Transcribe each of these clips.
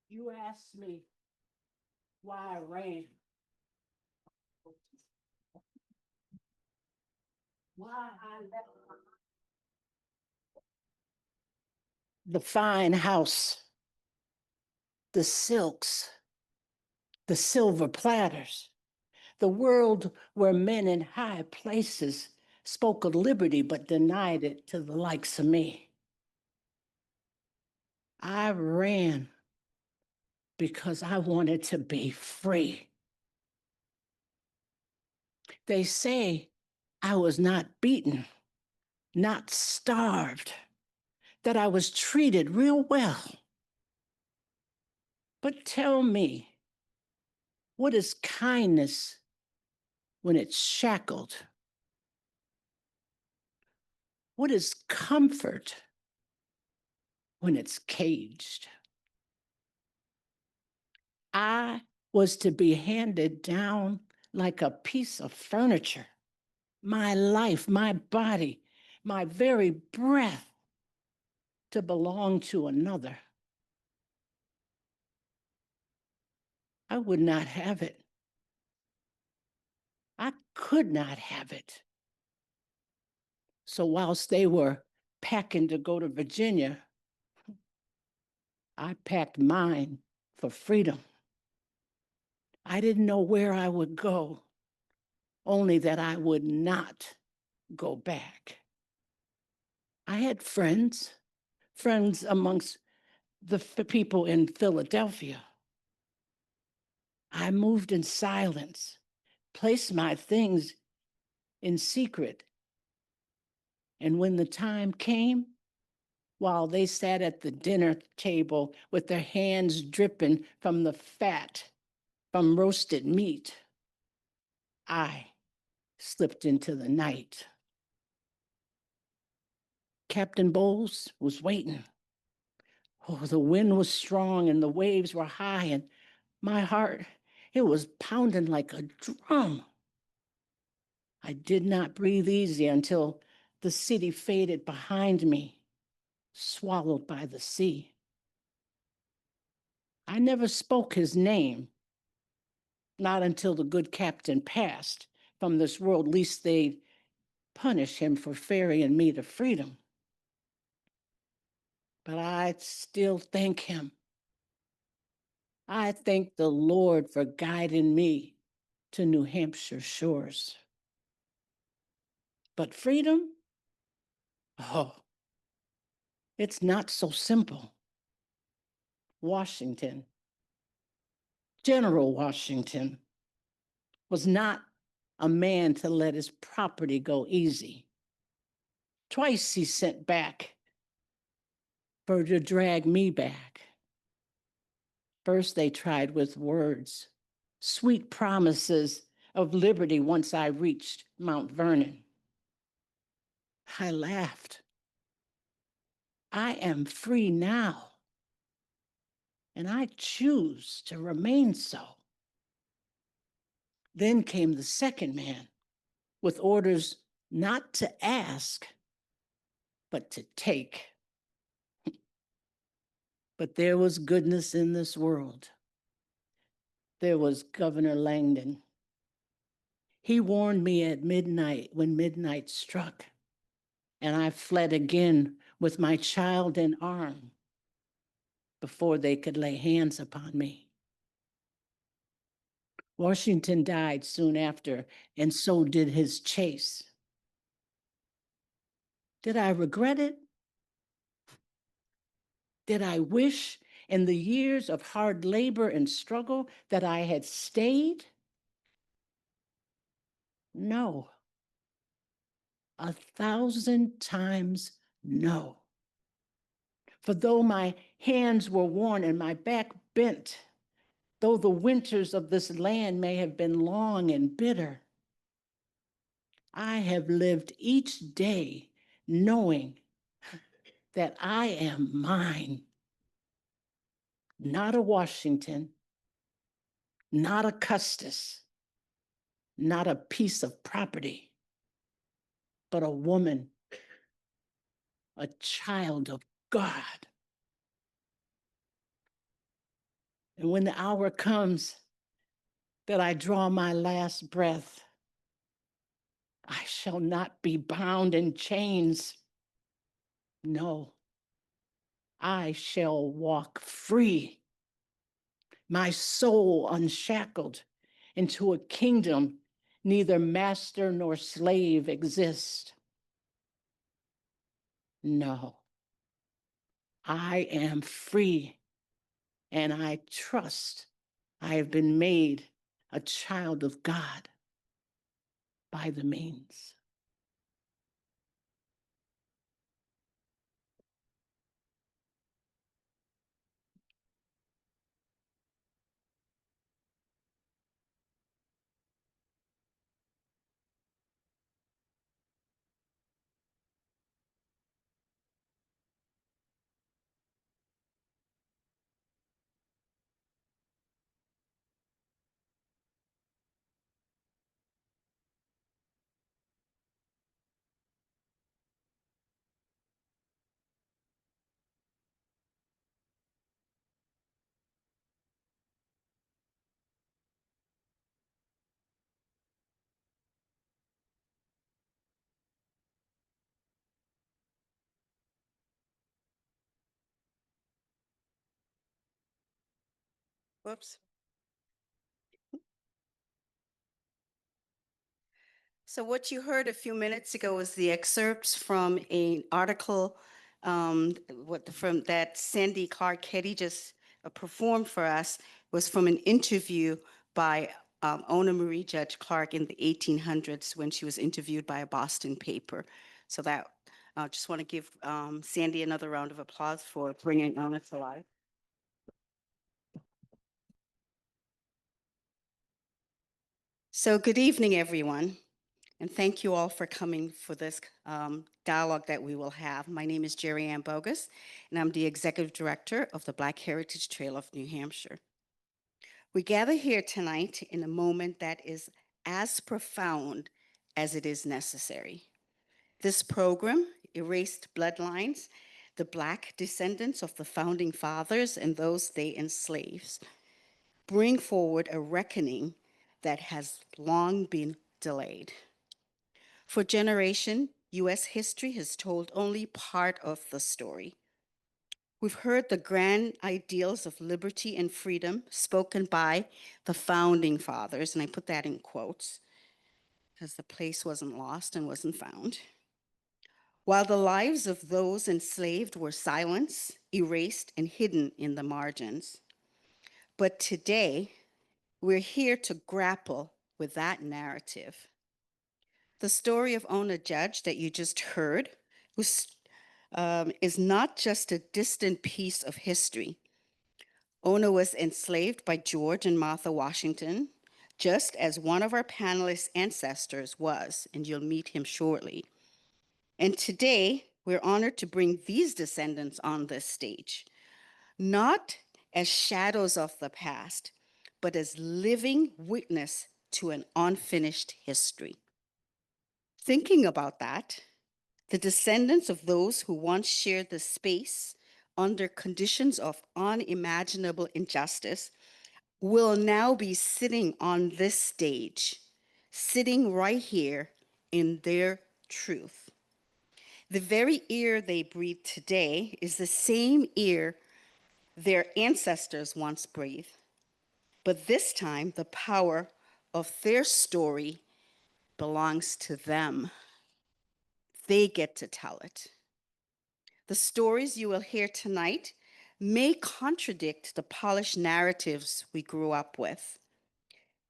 You asked me why I ran. Why I left the fine house, the silks, the silver platters, the world where men in high places spoke of liberty but denied it to the likes of me. I ran because I wanted to be free. They say I was not beaten, not starved, that I was treated real well. But tell me, what is kindness when it's shackled? What is comfort when it's caged? I was to be handed down like a piece of furniture. My life, my body, my very breath to belong to another. I would not have it. I could not have it. So whilst they were packing to go to Virginia, I packed mine for freedom. I didn't know where I would go, only that I would not go back. I had friends amongst the people in Philadelphia. I moved in silence, placed my things in secret. And when the time came, while they sat at the dinner table with their hands dripping from the fat from roasted meat, I slipped into the night. Captain Bowles was waiting. Oh, the wind was strong and the waves were high, and my heart, it was pounding like a drum. I did not breathe easy until the city faded behind me, swallowed by the sea. I never spoke his name, not until the good captain passed from this world, lest they'd punish him for ferrying me to freedom. But I still thank him. I thank the Lord for guiding me to New Hampshire shores. But freedom, oh, it's not so simple. Washington, General Washington, was not a man to let his property go easy. Twice he sent back for to drag me back. First, they tried with words, sweet promises of liberty once I reached Mount Vernon. I laughed. I am free now, and I choose to remain so. Then came the second man with orders not to ask, but to take. But there was goodness in this world. There was Governor Langdon. He warned me at midnight when midnight struck, and I fled again with my child in arms before they could lay hands upon me. Washington died soon after, and so did his chase. Did I regret it? Did I wish in the years of hard labor and struggle that I had stayed? No. 1,000 times no. For though my hands were worn and my back bent, though the winters of this land may have been long and bitter, I have lived each day knowing that I am mine, not a Washington, not a Custis, not a piece of property, but a woman, a child of God. And when the hour comes that I draw my last breath, I shall not be bound in chains. No, I shall walk free, my soul unshackled into a kingdom neither master nor slave exist. No, I am free, and I trust I have been made a child of God by the means. Whoops. So what you heard a few minutes ago was the excerpts from an article from that Sandy Clark Ketty just performed for us, was from an interview by Ona Marie Judge Clark in the 1800s when she was interviewed by a Boston paper. So that I just want to give Sandy another round of applause for bringing Ona to life. So good evening, everyone. And thank you all for coming for this dialogue that we will have. My name is Jerry Ann Bogus, and I'm the Executive Director of the Black Heritage Trail of New Hampshire. We gather here tonight in a moment that is as profound as it is necessary. This program, Erased Bloodlines, the Black descendants of the Founding Fathers and those they enslaved, bring forward a reckoning that has long been delayed. For generations, US history has told only part of the story. We've heard the grand ideals of liberty and freedom spoken by the founding fathers, and I put that in quotes because the place wasn't lost and wasn't found. While the lives of those enslaved were silenced, erased, and hidden in the margins. But today, we're here to grapple with that narrative. The story of Ona Judge that you just heard is not just a distant piece of history. Ona was enslaved by George and Martha Washington, just as one of our panelists' ancestors was, and you'll meet him shortly. And today, we're honored to bring these descendants on this stage, not as shadows of the past, but as living witness to an unfinished history. Thinking about that, the descendants of those who once shared the space under conditions of unimaginable injustice will now be sitting on this stage, sitting right here in their truth. The very air they breathe today is the same air their ancestors once breathed, but this time the power of their story belongs to them. They get to tell it. The stories you will hear tonight may contradict the polished narratives we grew up with.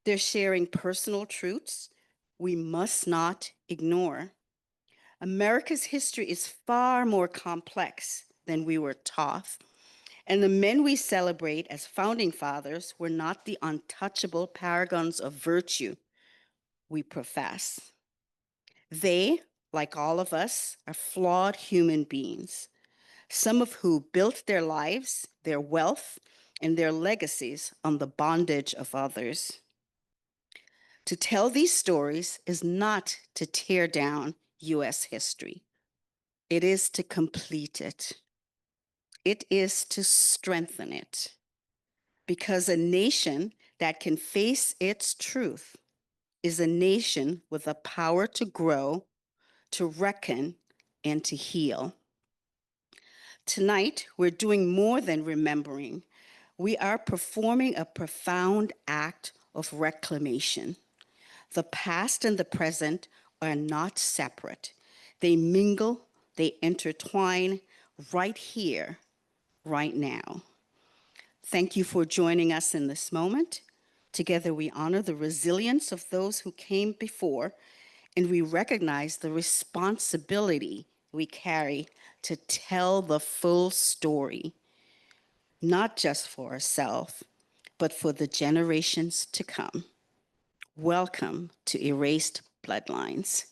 They're sharing personal truths we must not ignore. America's history is far more complex than we were taught, and the men we celebrate as founding fathers were not the untouchable paragons of virtue we profess. They, like all of us, are flawed human beings, some of who built their lives, their wealth, and their legacies on the bondage of others. To tell these stories is not to tear down US history. It is to complete it. It is to strengthen it. because a nation that can face its truth is a nation with the power to grow, to reckon, and to heal. Tonight, we're doing more than remembering. We are performing a profound act of reclamation. The past and the present are not separate. They mingle, they intertwine right here, right now. Thank you for joining us in this moment. Together, we honor the resilience of those who came before, and we recognize the responsibility we carry to tell the full story, not just for ourselves, but for the generations to come. Welcome to Erased Bloodlines.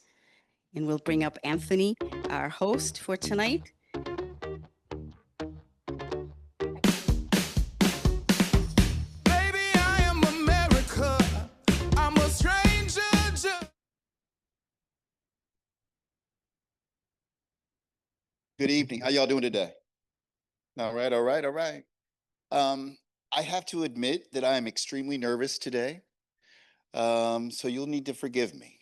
And we'll bring up Anthony, our host for tonight. Baby, I am America. I'm a stranger. Good evening. How y'all doing today? All right, all right, all right. I have to admit that I am extremely nervous today. So you'll need to forgive me.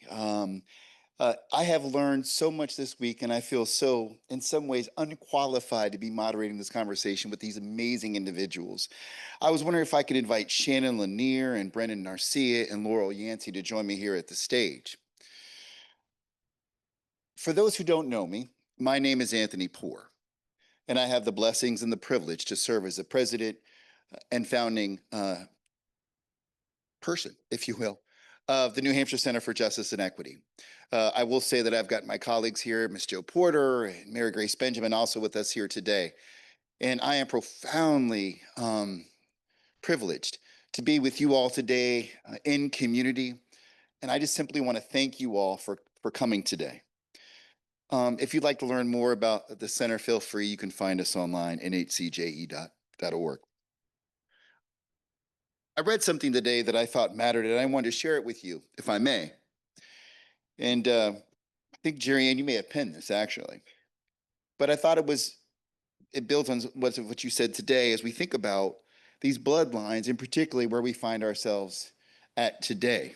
I have learned so much this week, and I feel so, in some ways, unqualified to be moderating this conversation with these amazing individuals. I was wondering if I could invite Shannon Lanier and Brendan Narcia and Laurel Yancey to join me here at the stage. For those who don't know me, my name is Anthony Poore, and I have the blessings and the privilege to serve as the president and founding person, if you will, of the New Hampshire Center for Justice and Equity. I will say that I've got my colleagues here, Ms. Jo Porter and Mary Grace Benjamin, also with us here today. And I am profoundly privileged to be with you all today in community. And I just simply want to thank you all for coming today. If you'd like to learn more about the center, feel free. You can find us online, nhcje.org. I read something today that I thought mattered, and I wanted to share it with you, if I may. And I think, Jerry Ann, you may have penned this, actually. But I thought it builds on what you said today as we think about these bloodlines, and particularly where we find ourselves at today.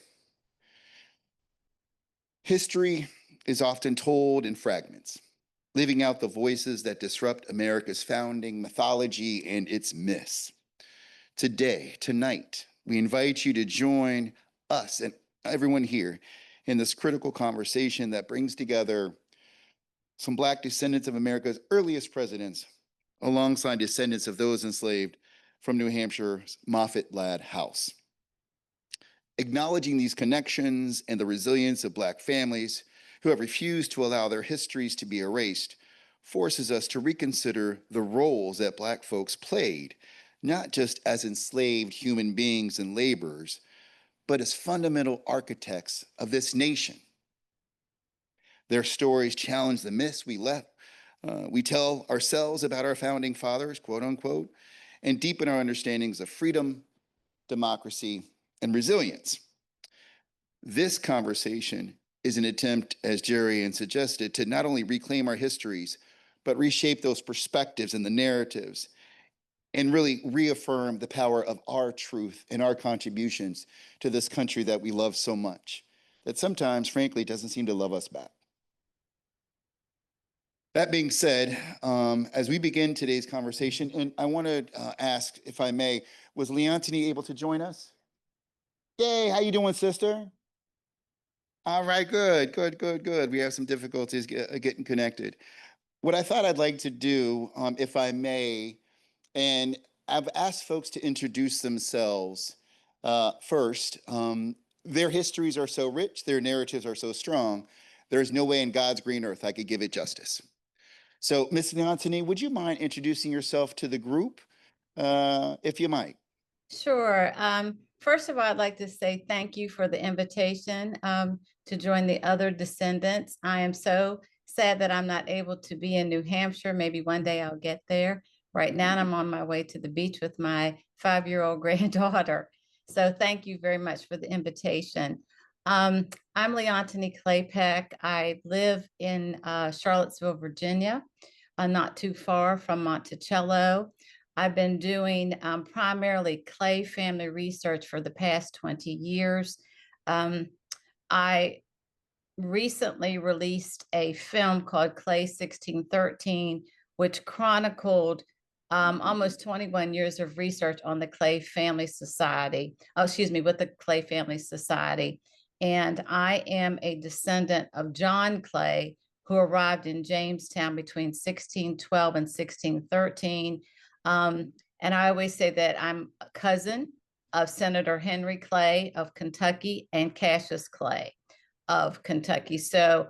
History is often told in fragments, leaving out the voices that disrupt America's founding mythology and its myths. Today, tonight, we invite you to join us and everyone here in this critical conversation that brings together some Black descendants of America's earliest presidents alongside descendants of those enslaved from New Hampshire's Moffatt-Ladd house. Acknowledging these connections and the resilience of Black families who have refused to allow their histories to be erased forces us to reconsider the roles that Black folks played, not just as enslaved human beings and laborers, but as fundamental architects of this nation. Their stories challenge the myths we tell ourselves about our founding fathers, quote unquote, and deepen our understandings of freedom, democracy, and resilience. This conversation is an attempt, as Jerry Ann suggested, to not only reclaim our histories, but reshape those perspectives and the narratives, and really reaffirm the power of our truth and our contributions to this country that we love so much, that sometimes, frankly, doesn't seem to love us back. That being said, as we begin today's conversation, and I want to ask, if I may, was Leontini able to join us? Yay, how you doing, sister? All right, good, good, good, good. We have some difficulties getting connected. What I thought I'd like to do, if I may, and I've asked folks to introduce themselves first. Their histories are so rich, their narratives are so strong, there's no way in God's green earth I could give it justice. So, Ms. Leontini, would you mind introducing yourself to the group, if you might? Sure. First of all, I'd like to say thank you for the invitation to join the other descendants. I am so sad that I'm not able to be in New Hampshire. Maybe one day I'll get there. Right now, I'm on my way to the beach with my 5-year-old granddaughter. So thank you very much for the invitation. I'm Leontini Claypeck. I live in Charlottesville, Virginia, not too far from Monticello. I've been doing primarily clay family research for the past 20 years. I recently released a film called Clay 1613, which chronicled almost 21 years of research on the Clay Family Society. Oh, excuse me, with the Clay Family Society. And I am a descendant of John Clay, who arrived in Jamestown between 1612 and 1613. And I always say that I'm a cousin of Senator Henry Clay of Kentucky and Cassius Clay of Kentucky. So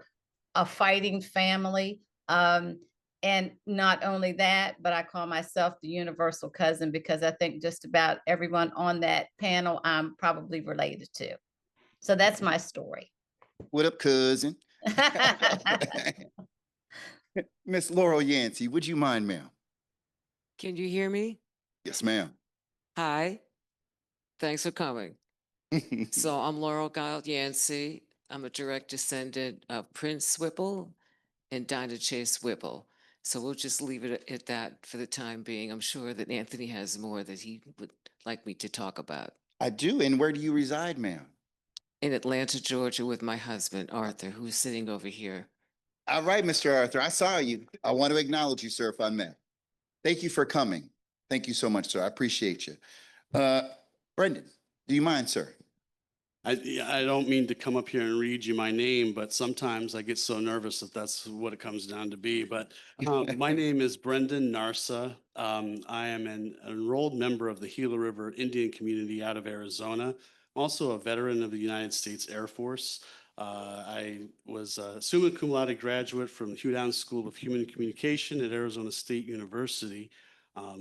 a fighting family. And not only that, but I call myself the universal cousin because I think just about everyone on that panel I'm probably related to. So that's my story. What up, cousin? Miss Laurel Yancey, would you mind, ma'am? Can you hear me? Yes, ma'am. Hi. Thanks for coming. So I'm Laurel Guile Yancey. I'm a direct descendant of Prince Whipple and Dinah Chase Whipple. So we'll just leave it at that for the time being. I'm sure that Anthony has more that he would like me to talk about. I do. And where do you reside, ma'am? In Atlanta, Georgia, with my husband, Arthur, who's sitting over here. All right, Mr. Arthur, I saw you. I want to acknowledge you, sir, if I may. Thank you for coming. Thank you so much, sir. I appreciate you. Brendan, do you mind, sir? I don't mean to come up here and read you my name, but sometimes I get so nervous that that's what it comes down to be. But my name is Brendan Narsa. I am an enrolled member of the Gila River Indian community out of Arizona. I'm also a veteran of the United States Air Force. I was a summa cum laude graduate from the Hugh Downs School of Human Communication at Arizona State University,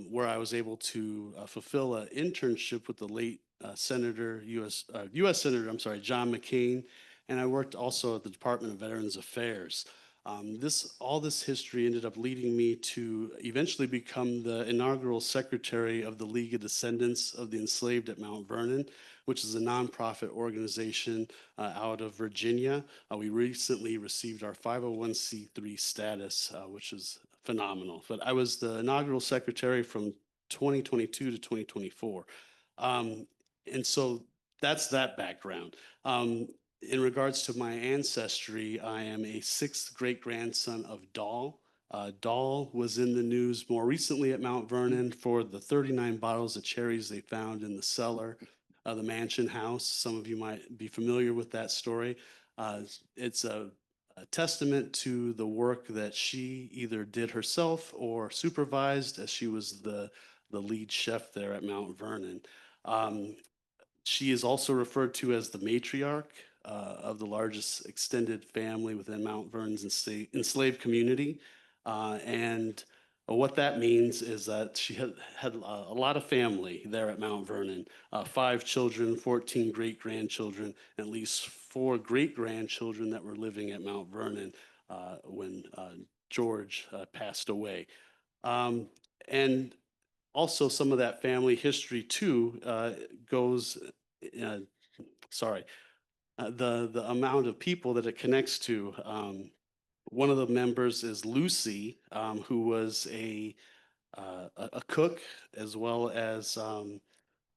where I was able to fulfill an internship with the late U.S. Senator, John McCain, and I worked also at the Department of Veterans Affairs. All this history ended up leading me to eventually become the inaugural secretary of the League of Descendants of the Enslaved at Mount Vernon, which is a nonprofit organization out of Virginia. We recently received our 501c3 status, which is phenomenal. But I was the inaugural secretary from 2022 to 2024. And so that's that background. In regards to my ancestry, I am a sixth great-grandson of Dahl. Dahl was in the news more recently at Mount Vernon for the 39 bottles of cherries they found in the cellar of the mansion house. Some of you might be familiar with that story. It's a testament to the work that she either did herself or supervised, as she was the lead chef there at Mount Vernon. She is also referred to as the matriarch of the largest extended family within Mount Vernon's enslaved community. And what that means is that she had a lot of family there at Mount Vernon, 5 children, 14 great-grandchildren, at least 4 great-grandchildren that were living at Mount Vernon when George passed away. And also some of that family history too goes, the amount of people that it connects to. One of the members is Lucy, who was a cook, as well as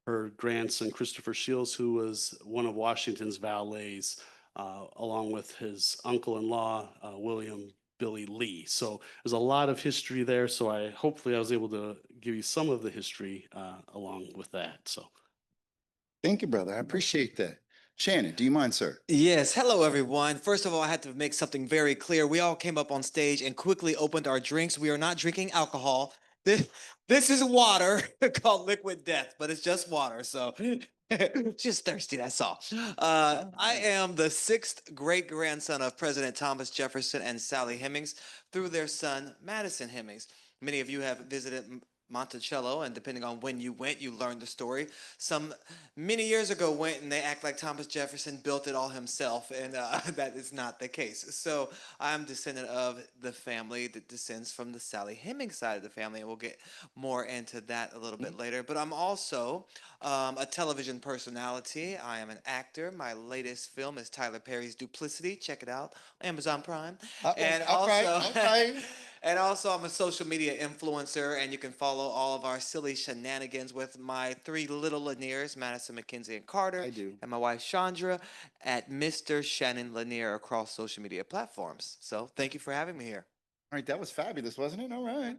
her grandson, Christopher Shields, who was one of Washington's valets, along with his uncle-in-law, William Billy Lee. So there's a lot of history there. So hopefully I was able to give you some of the history along with that. So. Thank you, brother. I appreciate that. Shannon, do you mind, sir? Yes. Hello, everyone. First of all, I had to make something very clear. We all came up on stage and quickly opened our drinks. We are not drinking alcohol. This is water called Liquid Death, but it's just water. So just thirsty, that's all. I am the 6th great-grandson of President Thomas Jefferson and Sally Hemings through their son, Madison Hemings. Many of you have visited Monticello, and depending on when you went, you learned the story. Some many years ago went and they act like Thomas Jefferson built it all himself, and that is not the case. So I'm descendant of the family that descends from the Sally Hemings side of the family, and we'll get more into that a little bit later. But I'm also a television personality. I am an actor. My latest film is Tyler Perry's Duplicity. Check it out, Amazon Prime. And also, And also, I'm a social media influencer, and you can follow all of our silly shenanigans with my three little Laniers, Madison, Mackenzie, and Carter, I do. and my wife Chandra at Mr. Shannon Lanier across social media platforms. So thank you for having me here. All right, that was fabulous, wasn't it? All right.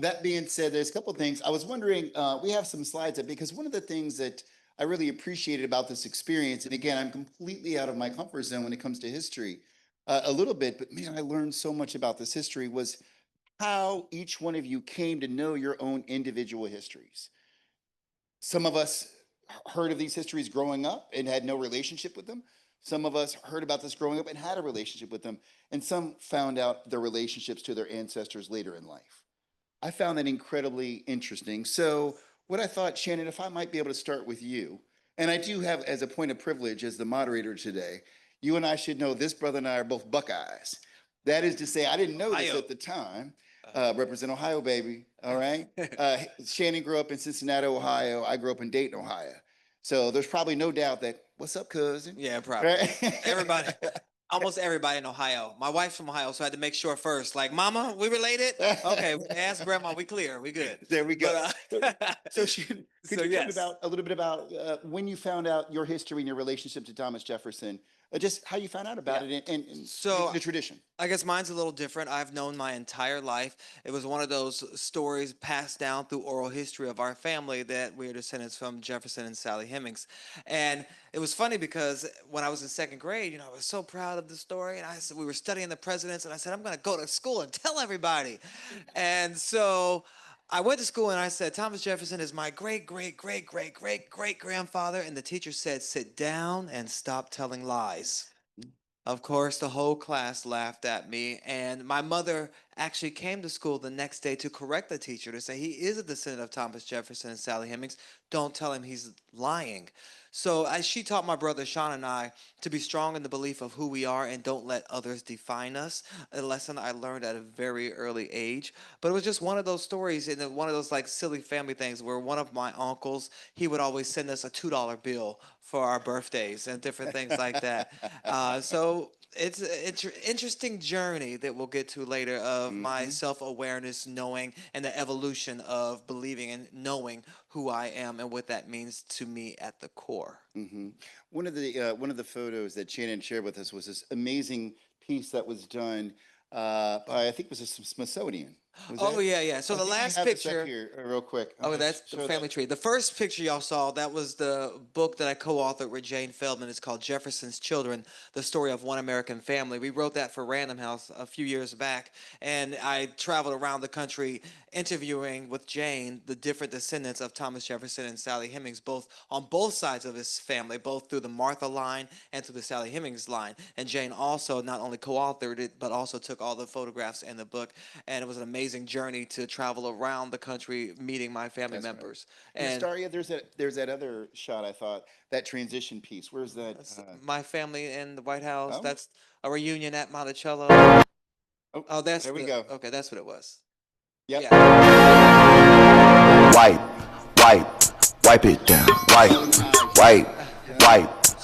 That being said, there's a couple things. I was wondering, we have some slides up because one of the things that I really appreciated about this experience, and again, I'm completely out of my comfort zone when it comes to history, a little bit, but man, I learned so much about this history was how each one of you came to know your own individual histories. Some of us heard of these histories growing up and had no relationship with them. Some of us heard about this growing up and had a relationship with them. And some found out their relationships to their ancestors later in life. I found that incredibly interesting. So, what I thought, Shannon, if I might be able to start with you, and I do have as a point of privilege as the moderator today, you and I should know this brother and I are both Buckeyes. That is to say, I didn't know this Ohio. at the time. Represent Ohio, baby. All right. Shannon grew up in Cincinnati, Ohio. I grew up in Dayton, Ohio. So there's probably no doubt that, what's up, cousin? Yeah, probably. Right? Everybody, almost everybody in Ohio. My wife's from Ohio, so I had to make sure first. Like, Mama, we related? Okay, ask Grandma, we clear, we good. There we go. But, So, Shannon, could So, you tell me yes. about a little bit about when you found out your history and your relationship to Thomas Jefferson, just how you found out about Yeah. it and So, the tradition? I guess mine's a little different. I've known my entire life. It was one of those stories passed down through oral history of our family that we're descendants from Jefferson and Sally Hemings. And it was funny because when I was in second grade, I was so proud of the story. And I said, we were studying the presidents, and I said, I'm going to go to school and tell everybody. And so I went to school and I said, Thomas Jefferson is my great, great, great, great, great, great grandfather. And the teacher said, sit down and stop telling lies. Of course, the whole class laughed at me, and my mother actually came to school the next day to correct the teacher to say he is a descendant of Thomas Jefferson and Sally Hemings. Don't tell him he's lying. So as she taught my brother Sean and I to be strong in the belief of who we are and don't let others define us, a lesson I learned at a very early age. But it was just one of those stories and one of those like silly family things where one of my uncles, he would always send us a $2 bill for our birthdays and different things like that. So it's an interesting journey that we'll get to later of my self-awareness, knowing, and the evolution of believing and knowing who I am and what that means to me at the core. One of the photos that Shannon shared with us was this amazing piece that was done by, I think it was a Smithsonian. Was Oh, that? yeah. So I the think we last have this up picture. here, real quick. Oh, that's the Show family that. tree. The first picture y'all saw, that was the book that I co-authored with Jane Feldman. It's called Jefferson's Children, The Story of One American Family. We wrote that for Random House a few years back, and I traveled around the country interviewing with Jane the different descendants of Thomas Jefferson and Sally Hemings, both on both sides of his family, both through the Martha line and through the Sally Hemings line. And Jane also not only co-authored it, but also took all the photographs in the book. And it was an amazing journey to travel around the country meeting my family That's right. members. And And Staria, there's that other shot I thought, that transition piece. Where's that? that's my family in the White House. Oh. That's a reunion at Monticello. Oh, Oh, that's there we go. Okay, that's what it was. Yep. Yeah. Wipe it down. Wipe.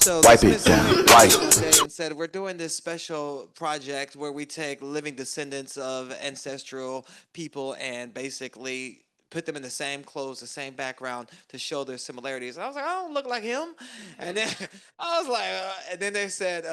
So Wipe the it down. Smithsonian Wipe. came today and said, we're doing this special project where we take living descendants of ancestral people and basically put them in the same clothes, the same background to show their similarities. And I was like, I don't look like him. And then I was like, and then they said,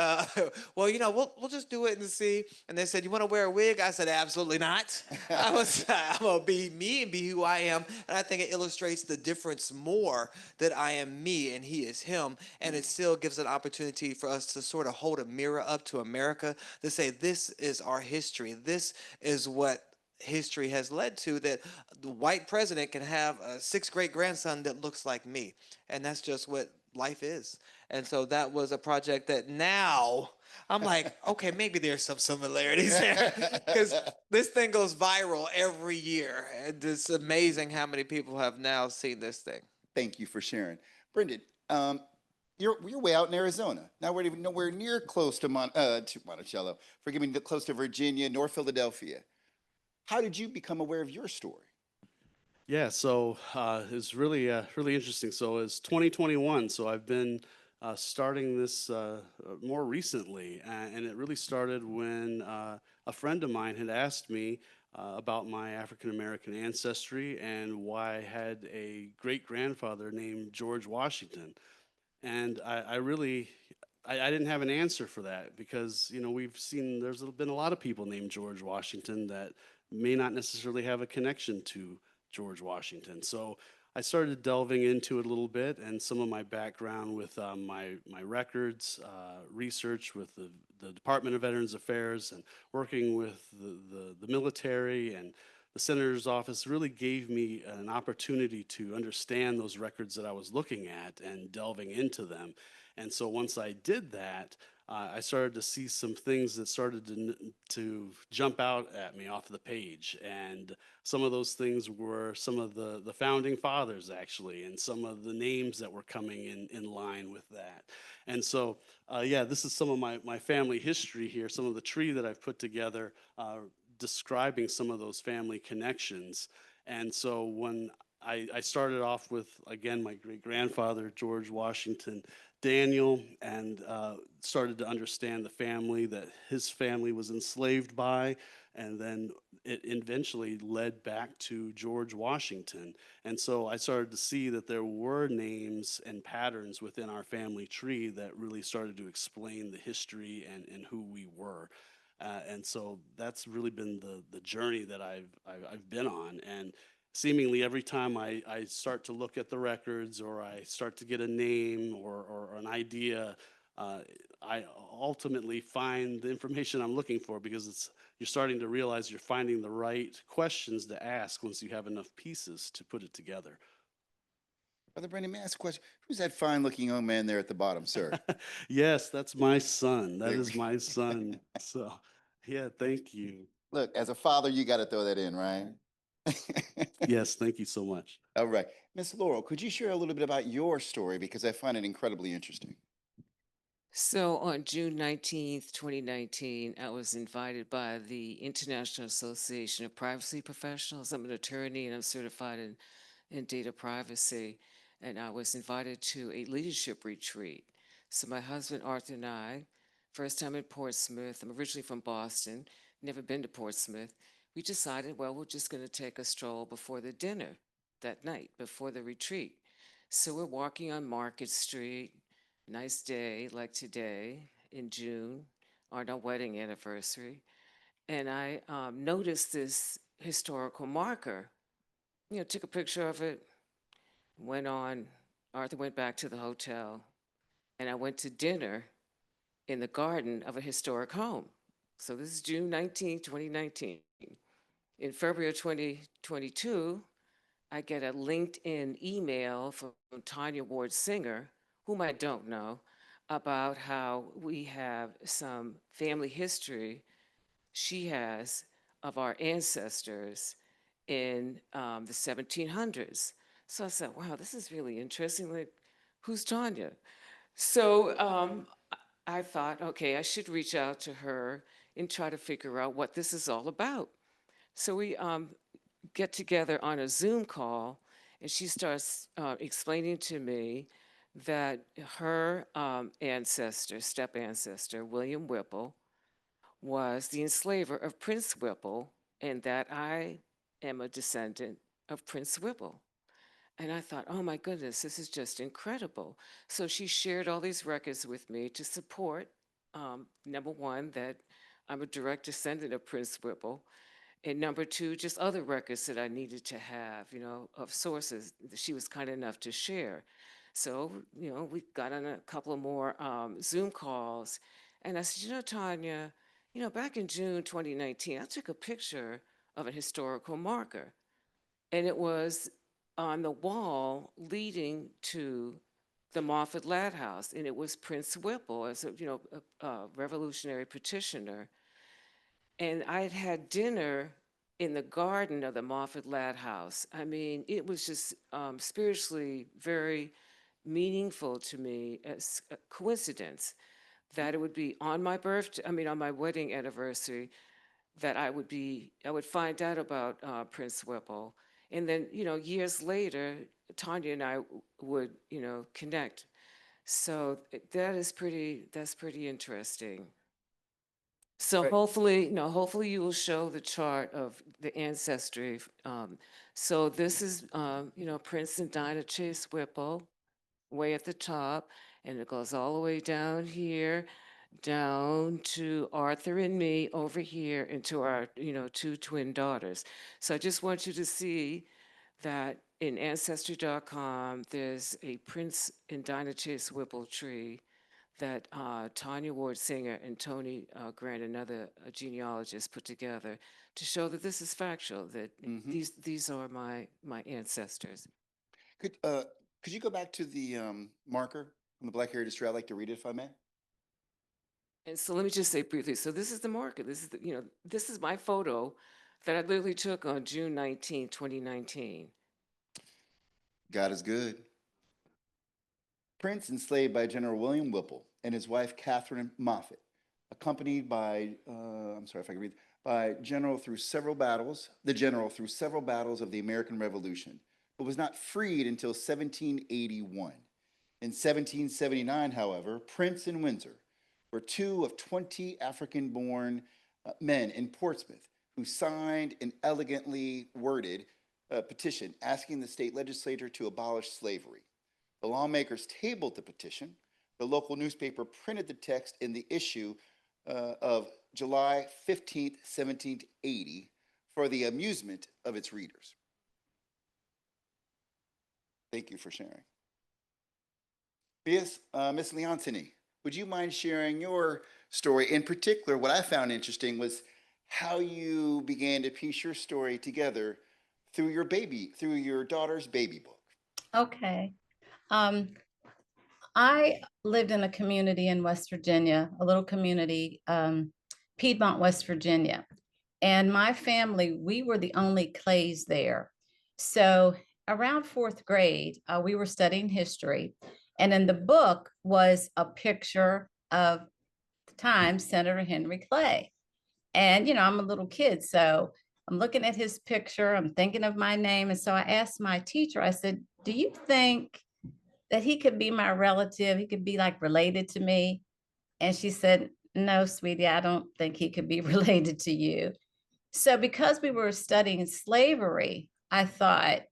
well, we'll just do it and see. And they said, you want to wear a wig? I said, absolutely not. I'm going to be me and be who I am. And I think it illustrates the difference more that I am me and he is him. And it still gives an opportunity for us to sort of hold a mirror up to America to say, this is our history. This is what history has led to, that the white president can have a sixth great grandson that looks like me. And that's just what life is. And so that was a project that now I'm like, okay, maybe there's some similarities there, because this thing goes viral every year. And it's amazing how many people have now seen this thing. Thank you for sharing. Brendan, you're way out in Arizona. Now we're even nowhere near close to Monticello. Forgive me, close to Virginia, North Philadelphia. How did you become aware of your story? Yeah, so it's really interesting. So it's 2021, so I've been starting this more recently, and it really started when a friend of mine had asked me about my African-American ancestry and why I had a great-grandfather named George Washington. And I didn't have an answer for that because, we've seen there's been a lot of people named George Washington that may not necessarily have a connection to George Washington. So I started delving into it a little bit, and some of my background with my records, research with the Department of Veterans Affairs, and working with the military and the senator's office really gave me an opportunity to understand those records that I was looking at and delving into them. And so once I did that, I started to see some things that started to jump out at me off the page. And some of those things were some of the founding fathers, actually, and some of the names that were coming in line with that. And so, yeah, this is some of my family history here, some of the tree that I've put together, describing some of those family connections. And so when I started off with, again, my great-grandfather, George Washington Daniel, and started to understand the family that his family was enslaved by, and then it eventually led back to George Washington. And so I started to see that there were names and patterns within our family tree that really started to explain the history and who we were. And so that's really been the journey that I've been on. And seemingly every time I start to look at the records, or I start to get a name or an idea, I ultimately find the information I'm looking for, because you're starting to realize you're finding the right questions to ask once you have enough pieces to put it together. Brother Brandon, may I ask a question? Who's that fine-looking young man there at the bottom, sir? Yes, that's my son. That There is we- my son. So, yeah, thank you. Look, as a father, you got to throw that in, right? Yes, thank you so much. All right. Miss Laurel, could you share a little bit about your story? Because I find it incredibly interesting. So on June 19th, 2019, I was invited by the International Association of Privacy Professionals. I'm an attorney and I'm certified in data privacy. And I was invited to a leadership retreat. So my husband Arthur and I, first time in Portsmouth, I'm originally from Boston, never been to Portsmouth. We decided, well, we're just going to take a stroll before the dinner that night, before the retreat. So we're walking on Market Street, nice day like today in June, on our wedding anniversary. And I noticed this historical marker, took a picture of it, went on, Arthur went back to the hotel, and I went to dinner in the garden of a historic home. So this is June 2019. In February of 2022, I get a LinkedIn email from Tanya Ward Singer, whom I don't know, about how we have some family history she has of our ancestors in the 1700s. So I said, wow, this is really interesting. Like, who's Tanya? So I thought, okay, I should reach out to her and try to figure out what this is all about. So we get together on a Zoom call, and she starts explaining to me that her ancestor, step ancestor, William Whipple, was the enslaver of Prince Whipple, and that I am a descendant of Prince Whipple. And I thought, oh my goodness, this is just incredible. So she shared all these records with me to support, number one, that I'm a direct descendant of Prince Whipple, and number two, just other records that I needed to have, of sources that she was kind enough to share. So, we got on a couple of more Zoom calls, and I said, Tanya, back in June 2019, I took a picture of a historical marker, and it was on the wall leading to the Moffatt-Ladd house, and it was Prince Whipple as a revolutionary petitioner. And I had had dinner in the garden of the Moffatt-Ladd house. I mean, it was just spiritually very meaningful to me as a coincidence that it would be on my birthday, on my wedding anniversary, that I would find out about Prince Whipple. And then, years later, Tanya and I would, connect. So that's pretty interesting. So Right. hopefully, hopefully you will show the chart of the ancestry. So this is, Prince and Dinah Chase Whipple, way at the top, and it goes all the way down here, down to Arthur and me over here, and to our, two twin daughters. So I just want you to see that in Ancestry.com, there's a Prince and Dinah Chase Whipple tree that Tanya Ward Singer and Tony Grant, another genealogist, put together to show that this is factual, that these are my ancestors. Could you go back to the marker from the Black Heritage Tree? I'd like to read it if I may. And so let me just say briefly, so this is the marker. This is this is my photo that I literally took on June 19, 2019. God is good. Prince enslaved by General William Whipple and his wife Catherine Moffatt, accompanied by, I'm sorry if I can read, by the general through several battles of the American Revolution, but was not freed until 1781. In 1779, however, Prince and Windsor were two of 20 African-born men in Portsmouth who signed an elegantly worded petition asking the state legislature to abolish slavery. The lawmakers tabled the petition. The local newspaper printed the text in the issue of July 15th, 1780, for the amusement of its readers. Thank you for sharing. Miss Leontini, would you mind sharing your story? In particular, what I found interesting was how you began to piece your story together through your daughter's baby book. Okay. I lived in a community in West Virginia, a little community, Piedmont, West Virginia. And my family, we were the only Clays there. So around fourth grade, we were studying history. And in the book was a picture of the time Senator Henry Clay. And, I'm a little kid, so I'm looking at his picture, I'm thinking of my name. And so I asked my teacher, I said, do you think that he could be my relative? He could be like related to me? And she said, no, sweetie, I don't think he could be related to you. So because we were studying slavery, I thought,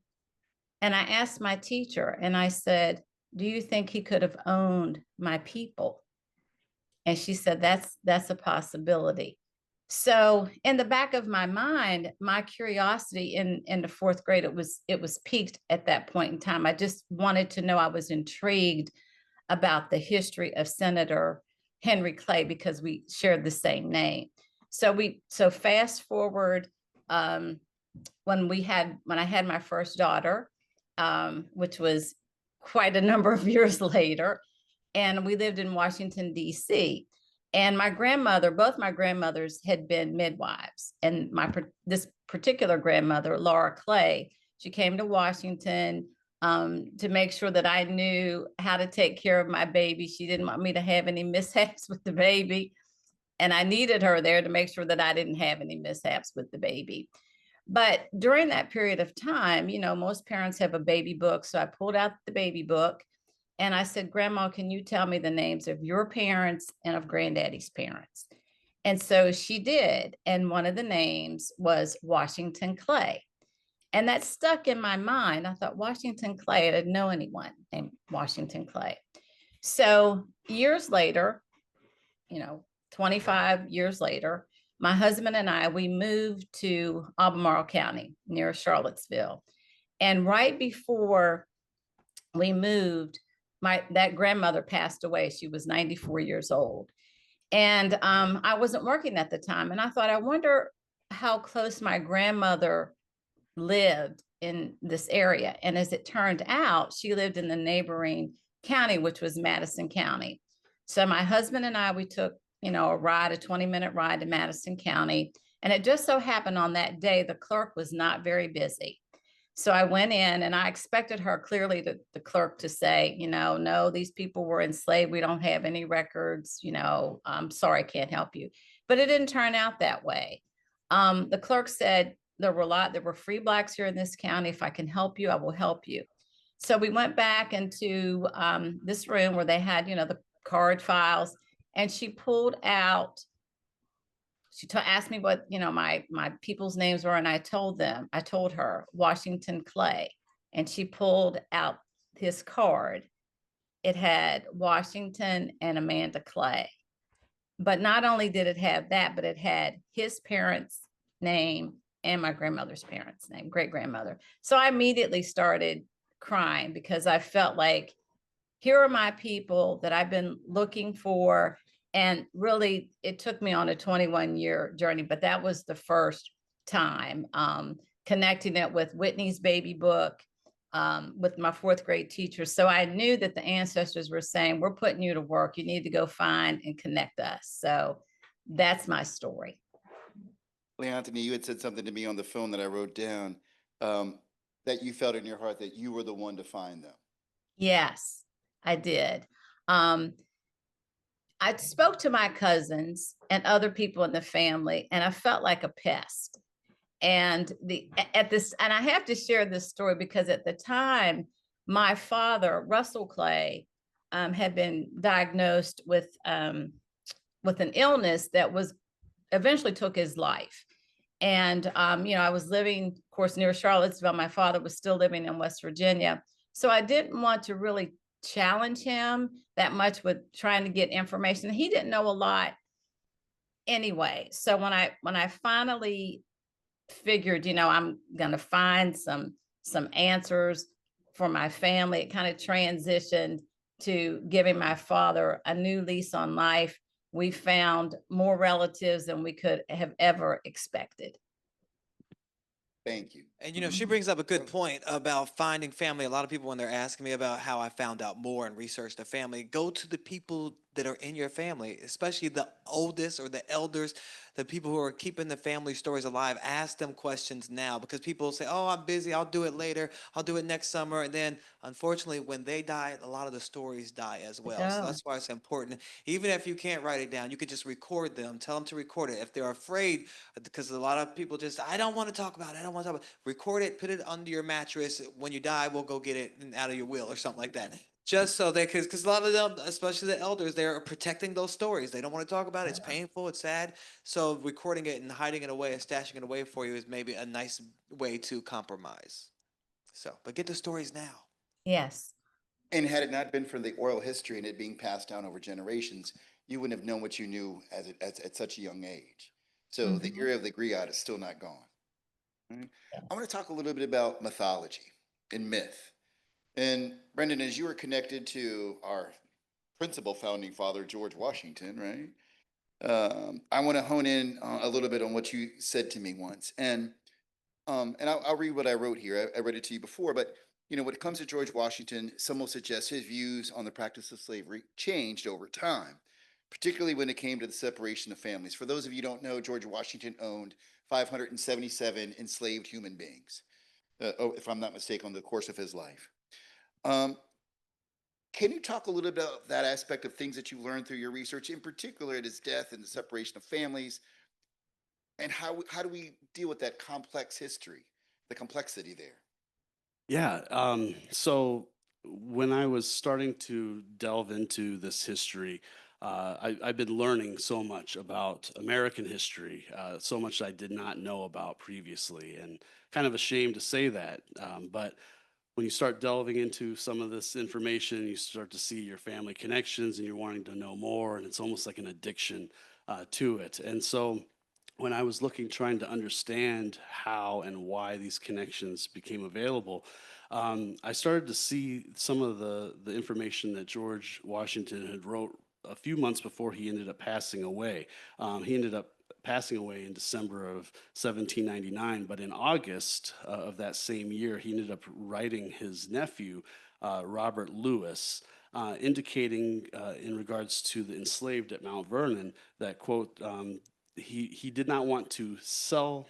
and I asked my teacher and I said, do you think he could have owned my people? And she said, that's a possibility. So in the back of my mind, my curiosity in the fourth grade, it was piqued at that point in time. I just wanted to know, I was intrigued about the history of Senator Henry Clay because we shared the same name. So fast forward, when I had my first daughter, which was quite a number of years later, and we lived in Washington, D.C. And both my grandmothers had been midwives. And this particular grandmother, Laura Clay, she came to Washington to make sure that I knew how to take care of my baby. She didn't want me to have any mishaps with the baby. And I needed her there to make sure that I didn't have any mishaps with the baby. But during that period of time, most parents have a baby book. So I pulled out the baby book and I said, Grandma, can you tell me the names of your parents and of Granddaddy's parents? And so she did. And one of the names was Washington Clay. And that stuck in my mind. I thought, Washington Clay, I didn't know anyone named Washington Clay. So years later, 25 years later, my husband and I, we moved to Albemarle County near Charlottesville. And right before we moved, that grandmother passed away. She was 94 years old. And I wasn't working at the time. And I thought, I wonder how close my grandmother lived in this area. And as it turned out, she lived in the neighboring county, which was Madison County. So my husband and I, we took, a 20-minute ride to Madison County. And it just so happened on that day, the clerk was not very busy. So I went in and I expected her clearly the clerk to say, no, these people were enslaved. We don't have any records, I'm sorry, I can't help you. But it didn't turn out that way. The clerk said, there were free Blacks here in this county. If I can help you, I will help you. So we went back into this room where they had, the card files, and she pulled out asked me what, my people's names were, and I told her Washington Clay, and she pulled out his card. It had Washington and Amanda Clay. But not only did it have that, but it had his parents' name and my grandmother's parents' name, great grandmother. So I immediately started crying because I felt like, here are my people that I've been looking for. And really, it took me on a 21-year journey, but that was the first time connecting it with Whitney's baby book, with my fourth grade teacher. So I knew that the ancestors were saying, we're putting you to work. You need to go find and connect us. So that's my story. Leontini, you had said something to me on the phone that I wrote down, that you felt in your heart that you were the one to find them. Yes, I did. I spoke to my cousins and other people in the family, and I felt like a pest. And I have to share this story because at the time, my father, Russell Clay, had been diagnosed with an illness that was eventually took his life. And I was living, of course, near Charlottesville. My father was still living in West Virginia, so I didn't want to really challenge him that much with trying to get information. He didn't know a lot anyway. So when I finally figured, I'm gonna find some answers for my family, it kind of transitioned to giving my father a new lease on life. We found more relatives than we could have ever expected. Thank you. And she brings up a good point about finding family. A lot of people, when they're asking me about how I found out more and researched the family, go to the people that are in your family, especially the oldest or the elders, the people who are keeping the family stories alive. Ask them questions now, because people say, oh, I'm busy, I'll do it later, I'll do it next summer. And then unfortunately, when they die, a lot of the stories die as well. So that's why it's important. Even if you can't write it down, you could just record them, tell them to record it. If they're afraid, because a lot of people just, I don't want to talk about it, I don't want to talk about it. Record it, put it under your mattress. When you die, we'll go get it out of your will or something like that. Just so they, because a lot of them, especially the elders, they're protecting those stories. They don't want to talk about it. It's painful, it's sad. So recording it and hiding it away and stashing it away for you is maybe a nice way to compromise. So, but get the stories now. Yes. And had it not been for the oral history and it being passed down over generations, you wouldn't have known what you knew at such a young age. So the era of the griot is still not gone. Right? I want to talk a little bit about mythology and myth. And Brendan, as you were connected to our principal founding father, George Washington, right? I want to hone in a little bit on what you said to me once. And I'll read what I wrote here. I read it to you before, but when it comes to George Washington, some will suggest his views on the practice of slavery changed over time, particularly when it came to the separation of families. For those of you who don't know, George Washington owned 577 enslaved human beings, if I'm not mistaken, on the course of his life. Can you talk a little bit about that aspect of things that you learned through your research, in particular at his death and the separation of families, and how do we deal with that complex history, the complexity there? Yeah. So when I was starting to delve into this history, I've been learning so much about American history, so much I did not know about previously, and kind of ashamed to say that. But when you start delving into some of this information, you start to see your family connections and you're wanting to know more, and it's almost like an addiction to it. And so when I was trying to understand how and why these connections became available, I started to see some of the information that George Washington had wrote a few months before he ended up passing away. He ended up passing away in December of 1799, but in August of that same year, he ended up writing his nephew, Robert Lewis, indicating in regards to the enslaved at Mount Vernon that, quote, he did not want to sell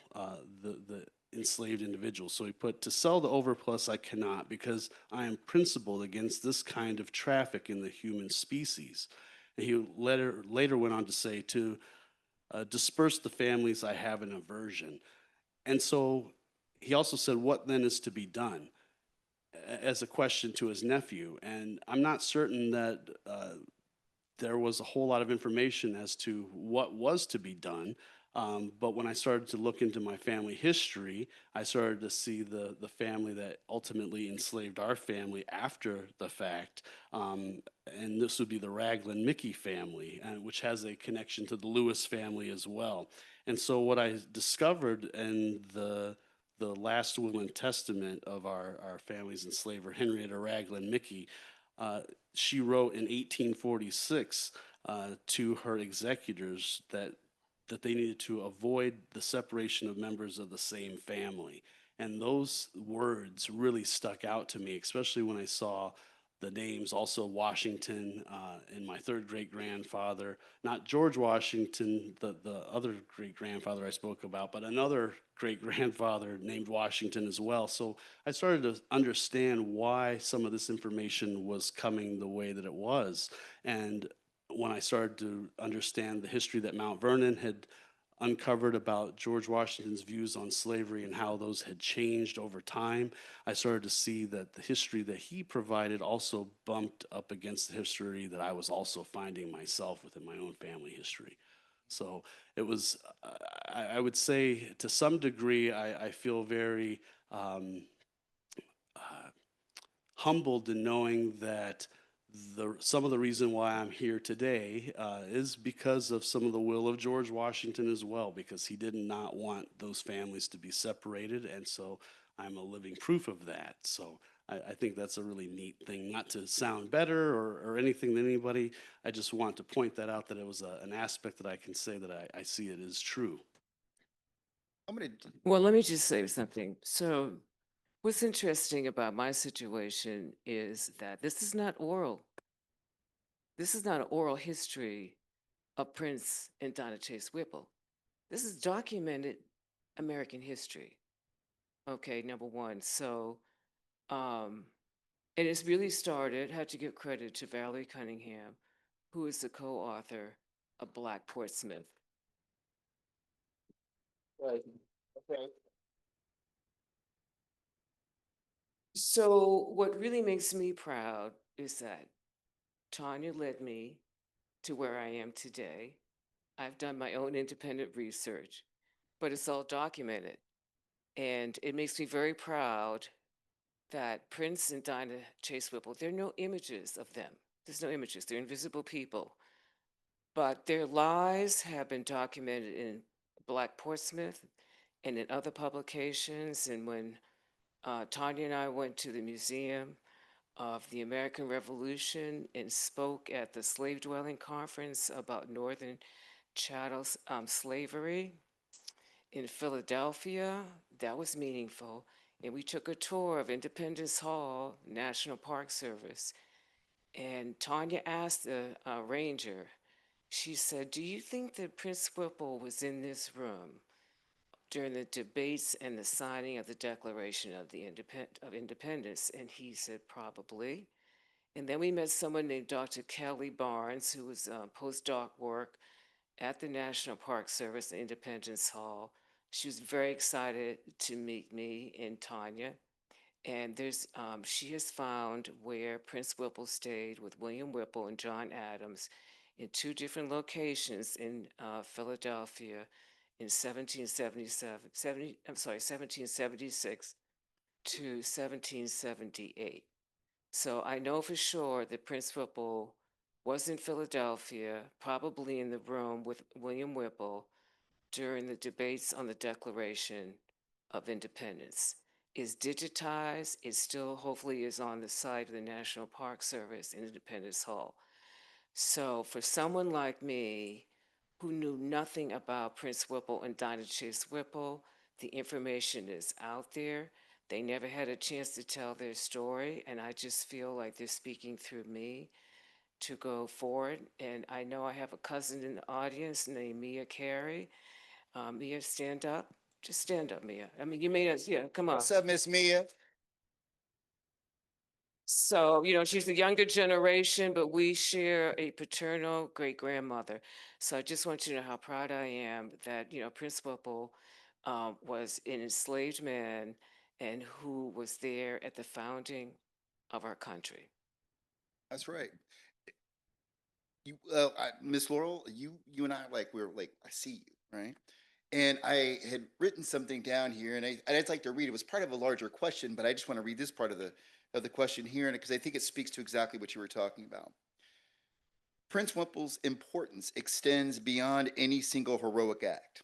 the enslaved individuals. So he put, to sell the overplus I cannot, because I am principled against this kind of traffic in the human species. And he later went on to say, to disperse the families I have an aversion. And so he also said, what then is to be done? As a question to his nephew. And I'm not certain that there was a whole lot of information as to what was to be done. But when I started to look into my family history, I started to see the family that ultimately enslaved our family after the fact. And this would be the Raglan Mickey family, which has a connection to the Lewis family as well. And so what I discovered in the last will and testament of our family's enslaver, Henrietta Raglan Mickey, she wrote in 1846 to her executors that they needed to avoid the separation of members of the same family. And those words really stuck out to me, especially when I saw the names also Washington and my third great grandfather, not George Washington, the other great grandfather I spoke about, but another great grandfather named Washington as well. So I started to understand why some of this information was coming the way that it was. And when I started to understand the history that Mount Vernon had uncovered about George Washington's views on slavery and how those had changed over time, I started to see that the history that he provided also bumped up against the history that I was also finding myself within my own family history. So it was, I would say to some degree, I feel very humbled in knowing that some of the reason why I'm here today is because of some of the will of George Washington as well, because he did not want those families to be separated. And so I'm a living proof of that. So I think that's a really neat thing, not to sound better or anything than anybody. I just want to point that out, that it was an aspect that I can say that I see it as true. I'm gonna, Well, let me just say something. So what's interesting about my situation is that this is not oral. This is not an oral history of Prince and Donna Chase Whipple. This is documented American history. Okay, number one. So, and it's really started, had to give credit to Valerie Cunningham, who is the co-author of Black Portsmouth. Right. Okay. So what really makes me proud is that Tanya led me to where I am today. I've done my own independent research, but it's all documented. And it makes me very proud that Prince and Dinah Chase Whipple, there are no images of them. There's no images, they're invisible people. But their lives have been documented in Black Portsmouth and in other publications. And when Tanya and I went to the Museum of the American Revolution and spoke at the Slave Dwelling Conference about Northern chattel slavery in Philadelphia, that was meaningful. And we took a tour of Independence Hall, National Park Service. And Tanya asked the ranger, she said, "Do you think that Prince Whipple was in this room during the debates and the signing of the Declaration of Independence?" And he said, "Probably." And then we met someone named Dr. Kelly Barnes, who was postdoc work at the National Park Service at Independence Hall. She was very excited to meet me and Tanya. And she has found where Prince Whipple stayed with William Whipple and John Adams in two different locations in Philadelphia in 1776 to 1778. So I know for sure that Prince Whipple was in Philadelphia, probably in the room with William Whipple during the debates on the Declaration of Independence. Is digitized, it still hopefully is on the site of the National Park Service in Independence Hall. So for someone like me who knew nothing about Prince Whipple and Dinah Chase Whipple, the information is out there. They never had a chance to tell their story, and I just feel like they're speaking through me to go forward. And I know I have a cousin in the audience named Mia Carey. Mia, stand up. Just stand up, Mia. I mean, you may not, yeah, come on. What's up, Miss Mia? So, she's the younger generation, but we share a paternal great grandmother. So I just want you to know how proud I am that, Prince Whipple was an enslaved man and who was there at the founding of our country. that's right. You, Miss Laurel, you and I, like, we're like, I see you, right? And I had written something down here, and I'd like to read it. It was part of a larger question, but I just want to read this part of the question here, and because I think it speaks to exactly what you were talking about. Prince Whipple's importance extends beyond any single heroic act.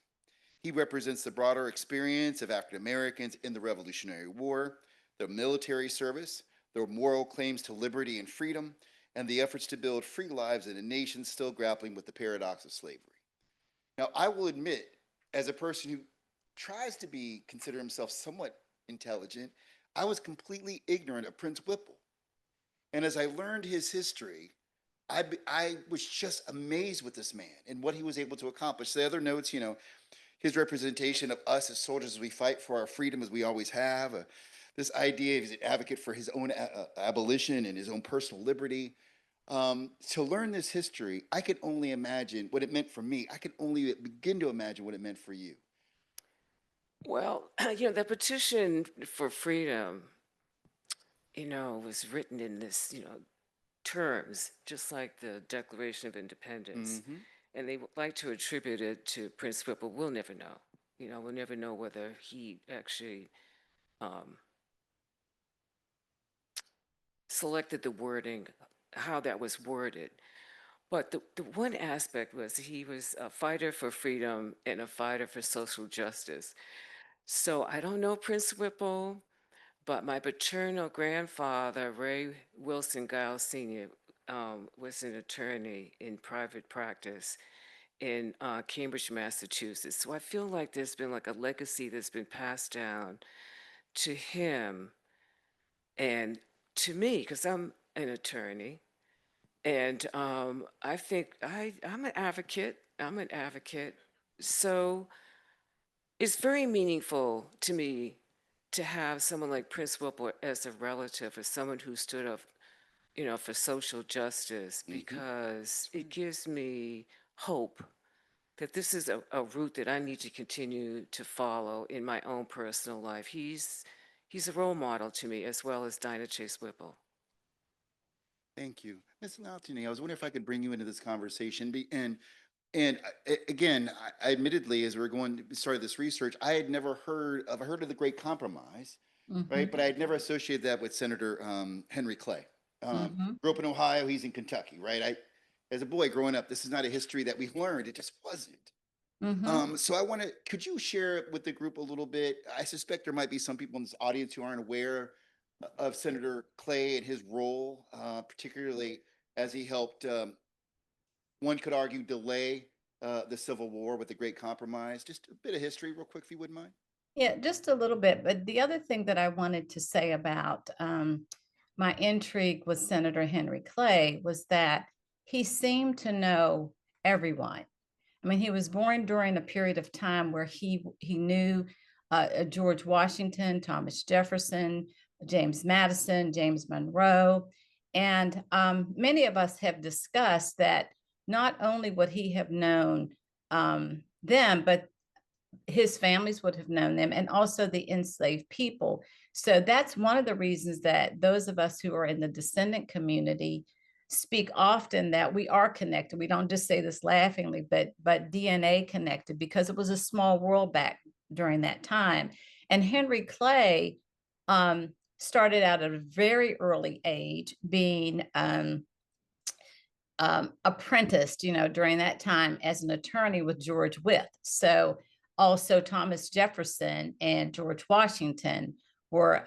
He represents the broader experience of African Americans in the Revolutionary War, their military service, their moral claims to liberty and freedom, and the efforts to build free lives in a nation still grappling with the paradox of slavery. Now, I will admit, as a person who tries to consider himself somewhat intelligent, I was completely ignorant of Prince Whipple. And as I learned his history, I was just amazed with this man and what he was able to accomplish. The other notes, his representation of us as soldiers as we fight for our freedom as we always have, this idea he's an advocate for his own abolition and his own personal liberty. To learn this history, I could only imagine what it meant for me. I could only begin to imagine what it meant for you. Well, the petition for freedom, was written in this, terms, just like the Declaration of Independence. Mhm. And they would like to attribute it to Prince Whipple. We'll never know. We'll never know whether he actually selected the wording, how that was worded. But the one aspect was he was a fighter for freedom and a fighter for social justice. So I don't know Prince Whipple, but my paternal grandfather, Ray Wilson Giles Sr., was an attorney in private practice in Cambridge, Massachusetts. So I feel like there's been like a legacy that's been passed down to him and to me, because I'm an attorney. And I think I'm an advocate. I'm an advocate. So it's very meaningful to me to have someone like Prince Whipple as a relative or someone who stood up, for social justice, because it gives me hope that this is a route that I need to continue to follow in my own personal life. He's a role model to me, as well as Dinah Chase Whipple. Thank you. Ms. Lautini, I was wondering if I could bring you into this conversation. Again, I admittedly, as we were going to start this research, I had never heard of the Great Compromise, right? But I had never associated that with Senator Henry Clay. Grew up in Ohio, he's in Kentucky, right? As a boy growing up, this is not a history that we learned. It just wasn't. So could you share with the group a little bit? I suspect there might be some people in this audience who aren't aware of Senator Clay and his role, particularly as he helped, one could argue, delay the Civil War with the Great Compromise. Just a bit of history real quick, if you wouldn't mind. Yeah, just a little bit. But the other thing that I wanted to say about my intrigue with Senator Henry Clay was that he seemed to know everyone. I mean, he was born during a period of time where he knew George Washington, Thomas Jefferson, James Madison, James Monroe. And many of us have discussed that not only would he have known them, but his families would have known them, and also the enslaved people. So that's one of the reasons that those of us who are in the descendant community speak often that we are connected. We don't just say this laughingly, but DNA connected, because it was a small world back during that time. And Henry Clay started out at a very early age being apprenticed, during that time as an attorney with George Wythe. So also Thomas Jefferson and George Washington were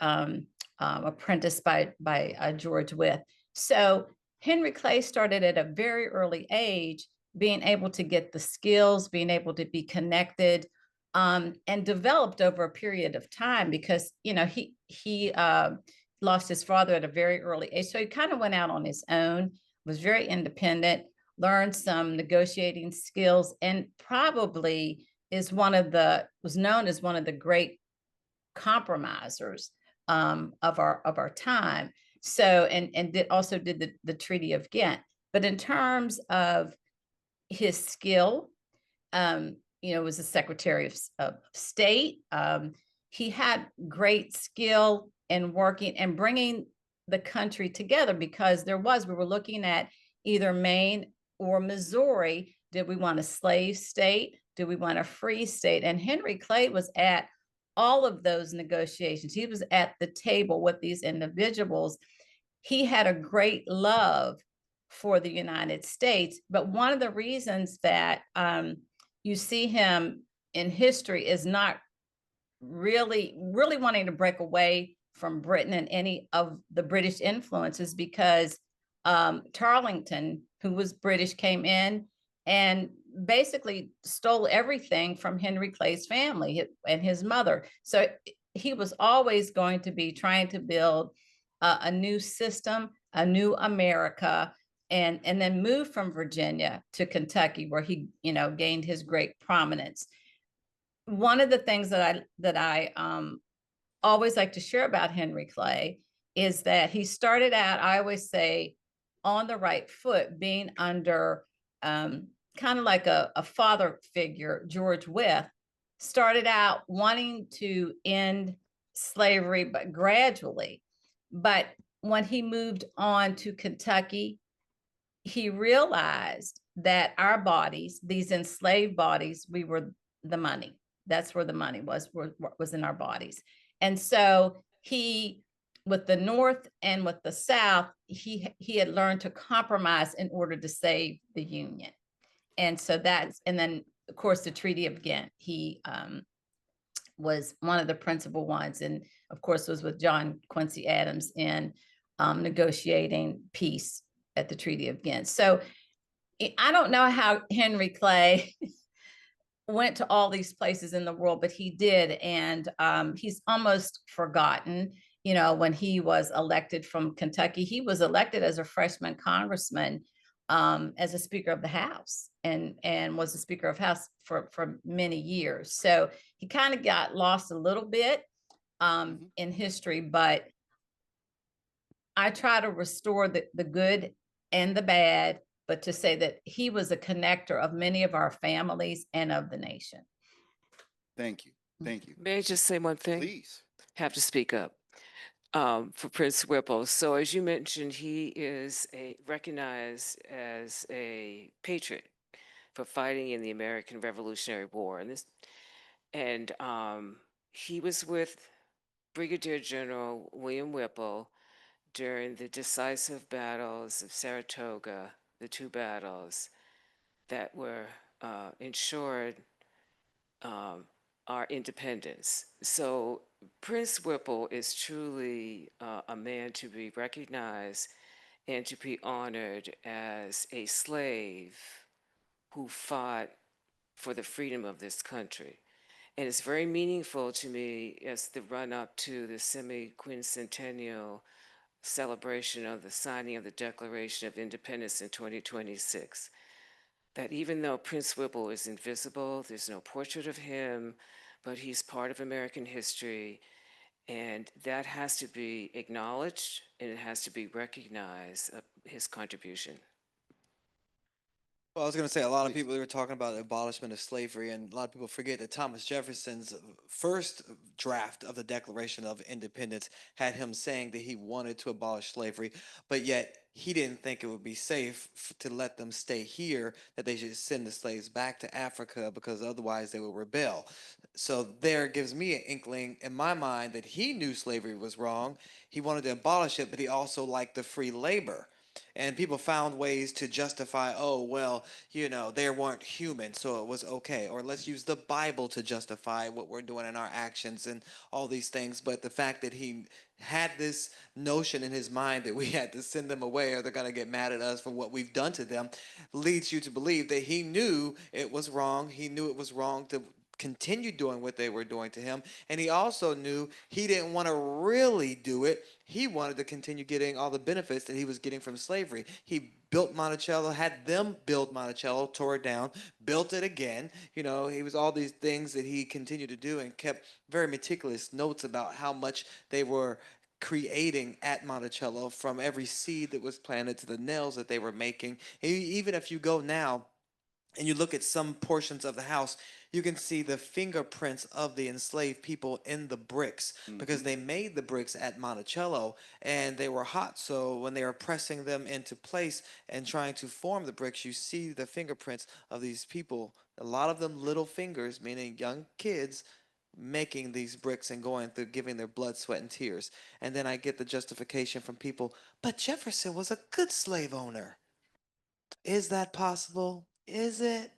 apprenticed by George Wythe. So Henry Clay started at a very early age, being able to get the skills, being able to be connected, and developed over a period of time, because he lost his father at a very early age. So he kind of went out on his own, was very independent, learned some negotiating skills, and probably was known as one of the great compromisers of our time. So, and also did the Treaty of Ghent. But in terms of his skill, was the Secretary of State. He had great skill in working and bringing the country together, because we were looking at either Maine or Missouri Did we want a slave state? Do we want a free state? And Henry Clay was at all of those negotiations. He was at the table with these individuals. He had a great love for the United States. But one of the reasons that you see him in history is not really wanting to break away from Britain and any of the British influences, because Tarleton, who was British, came in and basically stole everything from Henry Clay's family and his mother. So he was always going to be trying to build a new system, a new America, and then move from Virginia to Kentucky, where he, gained his great prominence. One of the things that I always like to share about Henry Clay is that he started out, I always say, on the right foot, being under kind of like a father figure. George Wythe started out wanting to end slavery, but gradually. But when he moved on to Kentucky, he realized that our bodies, these enslaved bodies, we were the money. That's where the money was in our bodies. And so he, with the North and with the South, he had learned to compromise in order to save the Union. And so and then of course the Treaty of Ghent, he was one of the principal ones, and of course was with John Quincy Adams in negotiating peace at the Treaty of Ghent. So I don't know how Henry Clay went to all these places in the world, but he did. And he's almost forgotten. When he was elected from Kentucky, he was elected as a freshman congressman, as a Speaker of the House, and was the Speaker of House for many years. So he kind of got lost a little bit in history, but I try to restore the good and the bad, but to say that he was a connector of many of our families and of the nation. Thank you. Thank you. May I just say one thing? Please. Have to speak up for Prince Whipple. So as you mentioned, he is recognized as a patriot for fighting in the American Revolutionary War. And he was with Brigadier General William Whipple during the decisive battles of Saratoga, the two battles that were ensured our independence. So Prince Whipple is truly a man to be recognized and to be honored as a slave who fought for the freedom of this country. And it's very meaningful to me as the run up to the semi-quincentennial celebration of the signing of the Declaration of Independence in 2026. That even though Prince Whipple is invisible, there's no portrait of him, but he's part of American history, and that has to be acknowledged and it has to be recognized, his contribution. Well, I was going to say a lot of people were talking about the abolishment of slavery, and a lot of people forget that Thomas Jefferson's first draft of the Declaration of Independence had him saying that he wanted to abolish slavery, but yet he didn't think it would be safe to let them stay here, that they should send the slaves back to Africa because otherwise they would rebel. So there gives me an inkling in my mind that he knew slavery was wrong. He wanted to abolish it, but he also liked the free labor. And people found ways to justify, oh, well, they weren't human, so it was okay. Or let's use the Bible to justify what we're doing in our actions and all these things. But the fact that he had this notion in his mind that we had to send them away or they're going to get mad at us for what we've done to them leads you to believe that he knew it was wrong. He knew it was wrong to continue doing what they were doing to him. And he also knew he didn't want to really do it. He wanted to continue getting all the benefits that he was getting from slavery. He built Monticello, had them build Monticello, tore it down, built it again. He was all these things that he continued to do and kept very meticulous notes about how much they were creating at Monticello, from every seed that was planted to the nails that they were making. Even if you go now and you look at some portions of the house, you can see the fingerprints of the enslaved people in the bricks because they made the bricks at Monticello and they were hot. So when they were pressing them into place and trying to form the bricks, you see the fingerprints of these people, a lot of them little fingers, meaning young kids making these bricks and going through giving their blood, sweat, and tears. And then I get the justification from people, but Jefferson was a good slave owner. Is that possible? Is it?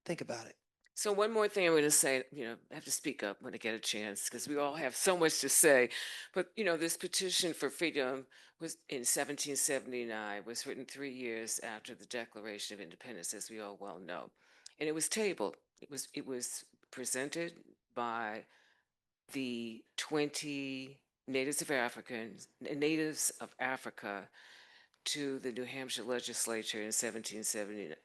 Think about it. So one more thing I'm going to say, I have to speak up when I get a chance because we all have so much to say. But, this petition for freedom was in 1779, was written 3 years after the Declaration of Independence, as we all well know. And it was tabled. It was presented by the 20 natives of Africa to the New Hampshire legislature in 1779.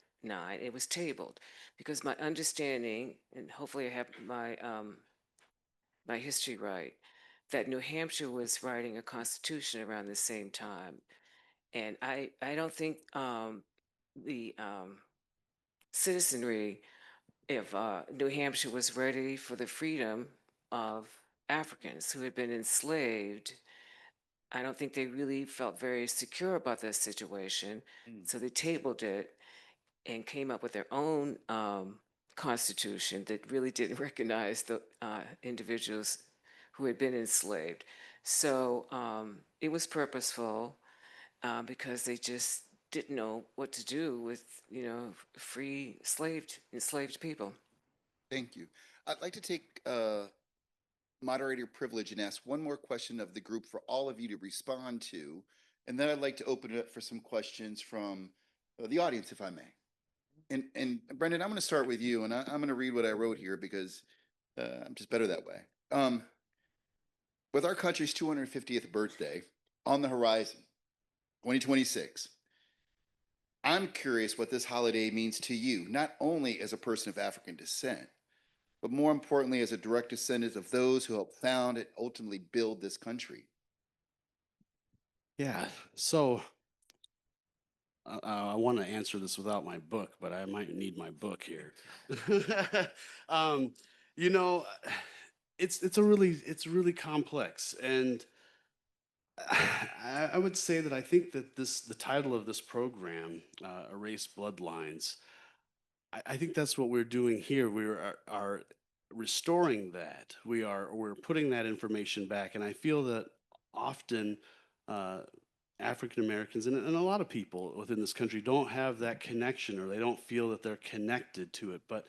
It was tabled because my understanding, and hopefully I have my history right, that New Hampshire was writing a constitution around the same time. And I don't think the citizenry of New Hampshire was ready for the freedom of Africans who had been enslaved. I don't think they really felt very secure about that situation. So they tabled it and came up with their own constitution that really didn't recognize the individuals who had been enslaved. So it was purposeful because they just didn't know what to do with, free enslaved people. Thank you. I'd like to take moderator privilege and ask one more question of the group for all of you to respond to. And then I'd like to open it up for some questions from the audience, if I may. And Brendan, I'm going to start with you, and I'm going to read what I wrote here because I'm just better that way. With our country's 250th birthday on the horizon, 2026, I'm curious what this holiday means to you, not only as a person of African descent, but more importantly, as a direct descendant of those who helped found and ultimately build this country. Yeah. So I want to answer this without my book, but I might need my book here. um, you know, it's really complex, and I would say that I think that the title of this program, Erase Bloodlines, I think that's what we're doing here. We are restoring that. We're putting that information back, and I feel that often African Americans and a lot of people within this country don't have that connection, or they don't feel that they're connected to it. But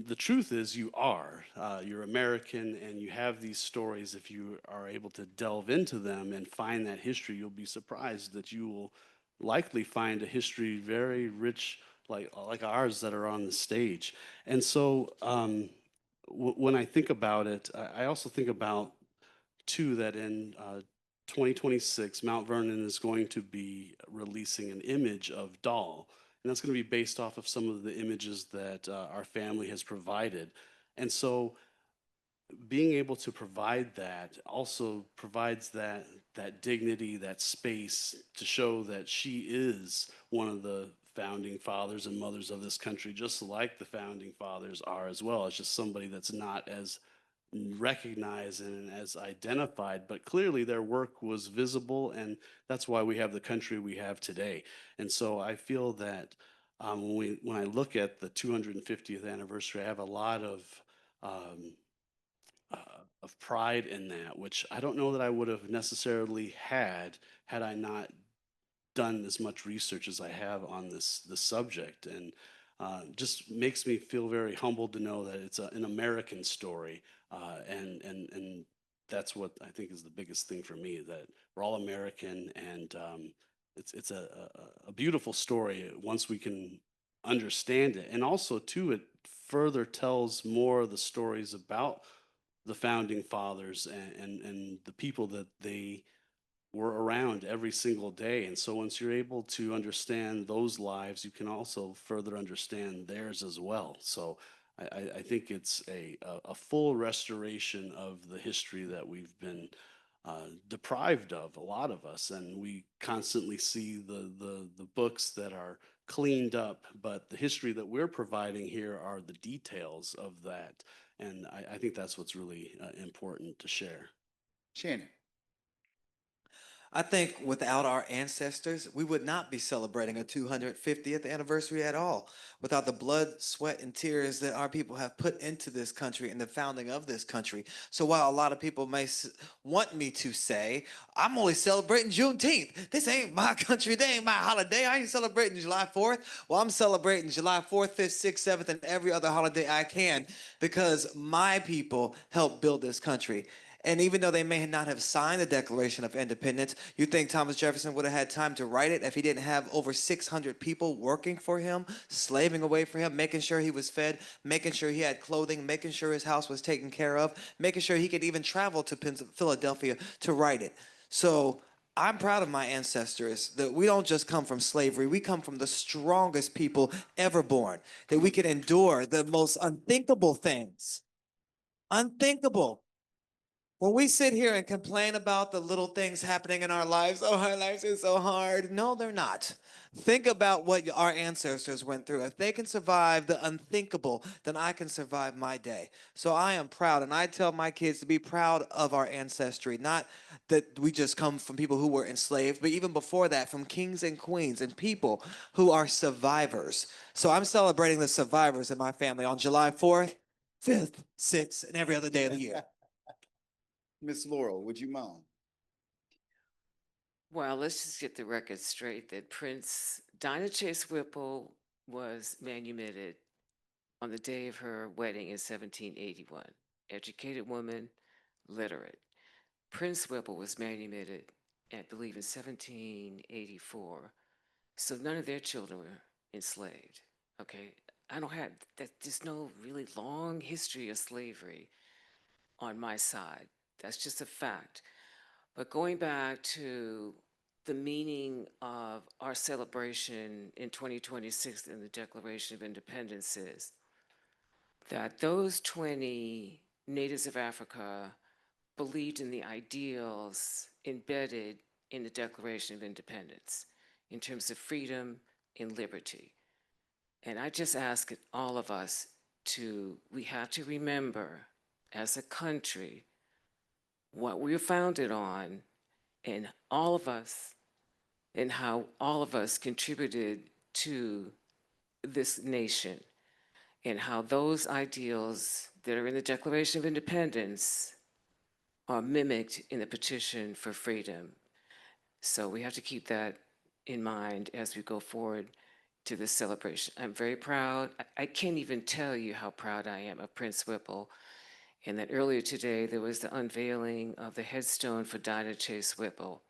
the truth is, you are. You're American, and you have these stories. If you are able to delve into them and find that history, you'll be surprised that you will likely find a history very rich, like ours, that are on the stage. And so, when I think about it, I also think about too that in 2026, Mount Vernon is going to be releasing an image of Doll. And that's going to be based off of some of the images that our family has provided. And so being able to provide that also provides that dignity, that space to show that she is one of the founding fathers and mothers of this country, just like the founding fathers are as well. It's just somebody that's not as recognized and as identified, but clearly their work was visible, and that's why we have the country we have today. And so I feel that when I look at the 250th anniversary, I have a lot um, of pride in that, which I don't know that I would have necessarily had I not done as much research as I have on this subject, and just makes me feel very humbled to know that it's an American story, and that's what I think is the biggest thing for me, that we're all American, and it's a beautiful story once we can understand it, and also too, it further tells more of the stories about the founding fathers and the people that they were around every single day. And so once you're able to understand those lives, you can also further understand theirs as well. So I think it's a full restoration of the history that we've been deprived of, a lot of us. And we constantly see the books that are cleaned up, but the history that we're providing here are the details of that. And I think that's what's really important to share. Shannon. I think without our ancestors, we would not be celebrating a 250th anniversary at all. Without the blood, sweat, and tears that our people have put into this country and the founding of this country. So while a lot of people may want me to say, I'm only celebrating Juneteenth. This ain't my country. They ain't my holiday. I ain't celebrating July 4th. Well, I'm celebrating July 4th, 5th, 6th, 7th, and every other holiday I can because my people helped build this country. And even though they may not have signed the Declaration of Independence, you think Thomas Jefferson would have had time to write it if he didn't have over 600 people working for him, slaving away for him, making sure he was fed, making sure he had clothing, making sure his house was taken care of, making sure he could even travel to Philadelphia to write it. So I'm proud of my ancestors that we don't just come from slavery, we come from the strongest people ever born, that we can endure the most unthinkable things. Unthinkable. When we sit here and complain about the little things happening in our lives, oh, our lives are so hard. No, they're not. Think about what our ancestors went through. If they can survive the unthinkable, then I can survive my day. So I am proud, and I tell my kids to be proud of our ancestry, not that we just come from people who were enslaved, but even before that, from kings and queens and people who are survivors. So I'm celebrating the survivors in my family on July 4th, 5th, 6th, and every other day of the year. Miss Laurel, would you mind? Well, let's just get the record straight that Dinah Chase Whipple was manumitted on the day of her wedding in 1781. Educated woman, literate. Prince Whipple was manumitted, I believe, in 1784. So none of their children were enslaved. Okay, I don't have that. There's no really long history of slavery on my side. That's just a fact. But going back to the meaning of our celebration in 2026 in the Declaration of Independence is that those 20 natives of Africa believed in the ideals embedded in the Declaration of Independence in terms of freedom and liberty. And I just ask all of us we have to remember as a country what we're founded on, and all of us, and how all of us contributed to this nation, and how those ideals that are in the Declaration of Independence are mimicked in the Petition for Freedom. So we have to keep that in mind as we go forward to this celebration. I'm very proud. I can't even tell you how proud I am of Prince Whipple. And that earlier today, there was the unveiling of the headstone for Dinah Chase Whipple.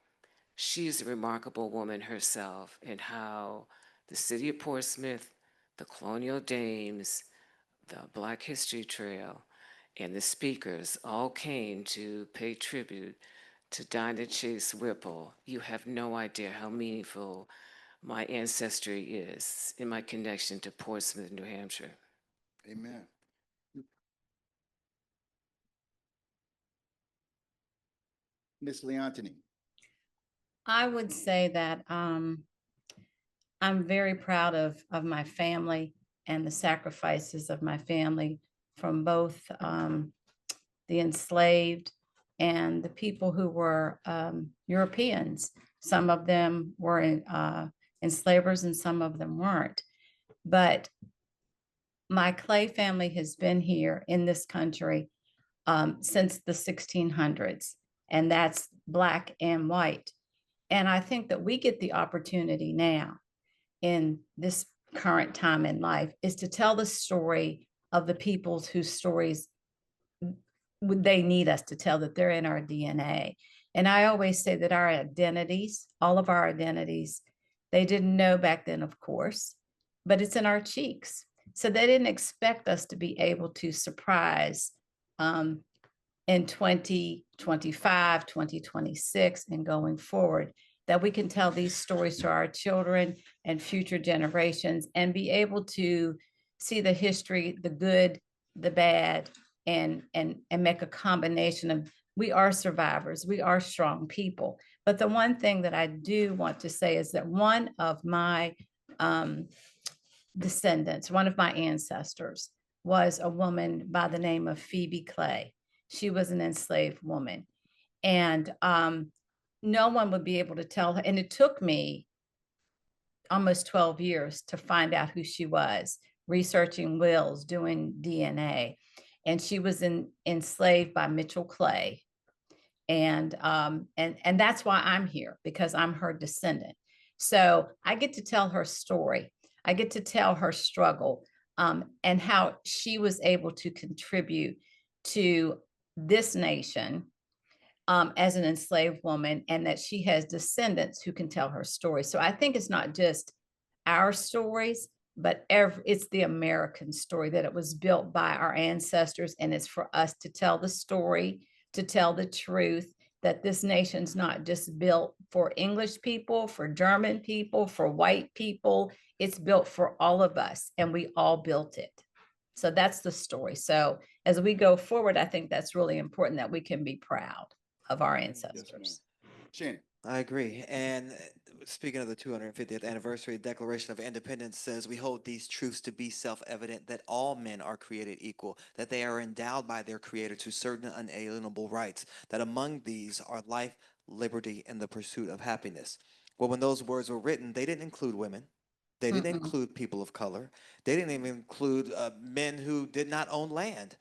She is a remarkable woman herself, and how the city of Portsmouth, the Colonial Dames, the Black History Trail, and the speakers all came to pay tribute to Dinah Chase Whipple. You have no idea how meaningful my ancestry is in my connection to Portsmouth, New Hampshire. Amen. Miss Leontini. I would say that I'm very proud of my family and the sacrifices of my family, from both the enslaved and the people who were Europeans. Some of them were enslavers and some of them weren't. But my Clay family has been here in this country since the 1600s, and that's Black and white. And I think that we get the opportunity now in this current time in life is to tell the story of the peoples whose stories they need us to tell, that they're in our DNA. And I always say that our identities, all of our identities, they didn't know back then, of course, but it's in our cheeks. So they didn't expect us to be able to surprise in 2025, 2026, and going forward, that we can tell these stories to our children and future generations and be able to see the history, the good, the bad, and make a combination of, we are survivors, we are strong people. But the one thing that I do want to say is that one of my um, descendants, one of my ancestors was a woman by the name of Phoebe Clay. She was an enslaved woman. And no one would be able to tell her. And it took me almost 12 years to find out who she was, researching wills, doing DNA. And she was enslaved by Mitchell Clay. And that's why I'm here, because I'm her descendant. So I get to tell her story. I get to tell her struggle, and how she was able to contribute to this nation, as an enslaved woman, and that she has descendants who can tell her story. So I think it's not just our stories, but it's the American story, that it was built by our ancestors, and it's for us to tell the story, to tell the truth, that this nation's not just built for English people, for German people, for white people. It's built for all of us, and we all built it. So that's the story. So as we go forward, I think that's really important, that we can be proud of our ancestors. Shannon. I agree. And speaking of the 250th anniversary, Declaration of Independence says we hold these truths to be self-evident, that all men are created equal, that they are endowed by their creator to certain unalienable rights, that among these are life, liberty, and the pursuit of happiness. Well, when those words were written, they didn't include women. They didn't Mm-mm. include people of color. They didn't even include men who did not own land.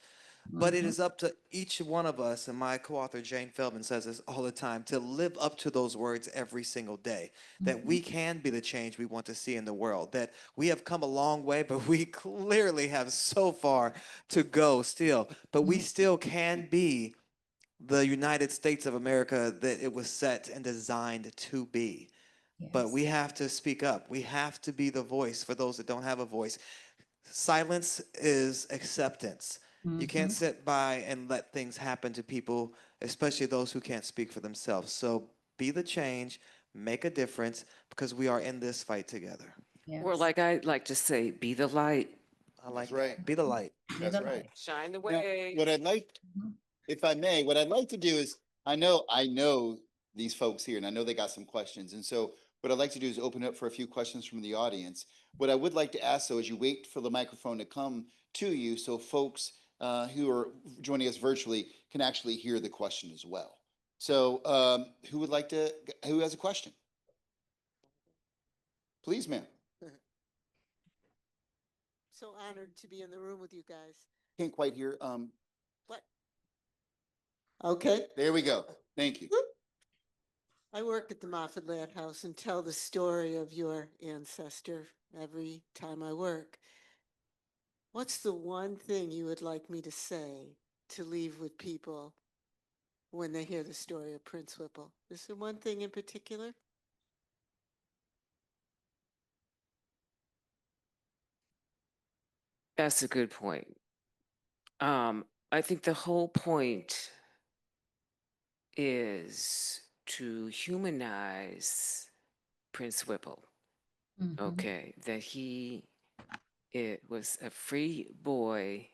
But it Mhm. is up to each one of us, and my co-author Jane Feldman says this all the time, to live up to those words every single day, that we can be the change we want to see in the world, that we have come a long way, but we clearly have so far to go still, but we still can be the United States of America that it was set and designed to be. But we Yes. have to speak up. We have to be the voice for those that don't have a voice. Silence is acceptance. You can't Mhm. sit by and let things happen to people, especially those who can't speak for themselves. So be the change, make a difference, because we are in this fight together. Or Yes. like I like to say, be the light, I like That's right. be the light. Be That's the right. light. shine the Now, way. what I'd like, Mhm. if I may, what I'd like to do is, I know these folks here, and I know they got some questions. And so what I'd like to do is open up for a few questions from the audience. What I would like to ask, though, is you wait for the microphone to come to you, so folks who are joining us virtually can actually hear the question as well. So who has a question? Please, ma'am. So honored to be in the room with you guys. Can't quite hear. What? Okay. There we go. Thank you. I work at the Moffatt-Ladd house and tell the story of your ancestor every time I work. What's the one thing you would like me to say to leave with people when they hear the story of Prince Whipple? Is there one thing in particular? That's a good point. I think the whole point is to humanize Prince Whipple. Mhm. Okay, that it was a free boy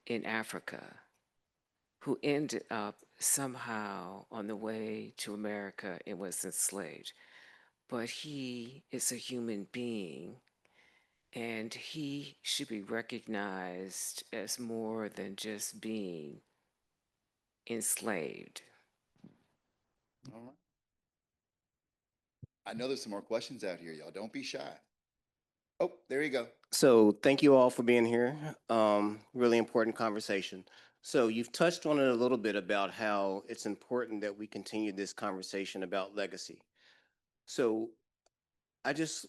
in Africa who ended up somehow on the way to America and was enslaved. But he is a human being, and he should be recognized as more than just being enslaved. All right. I know there's some more questions out here, y'all. Don't be shy. Oh, there you go. So thank you all for being here. Really important conversation. So you've touched on it a little bit about how it's important that we continue this conversation about legacy. So I just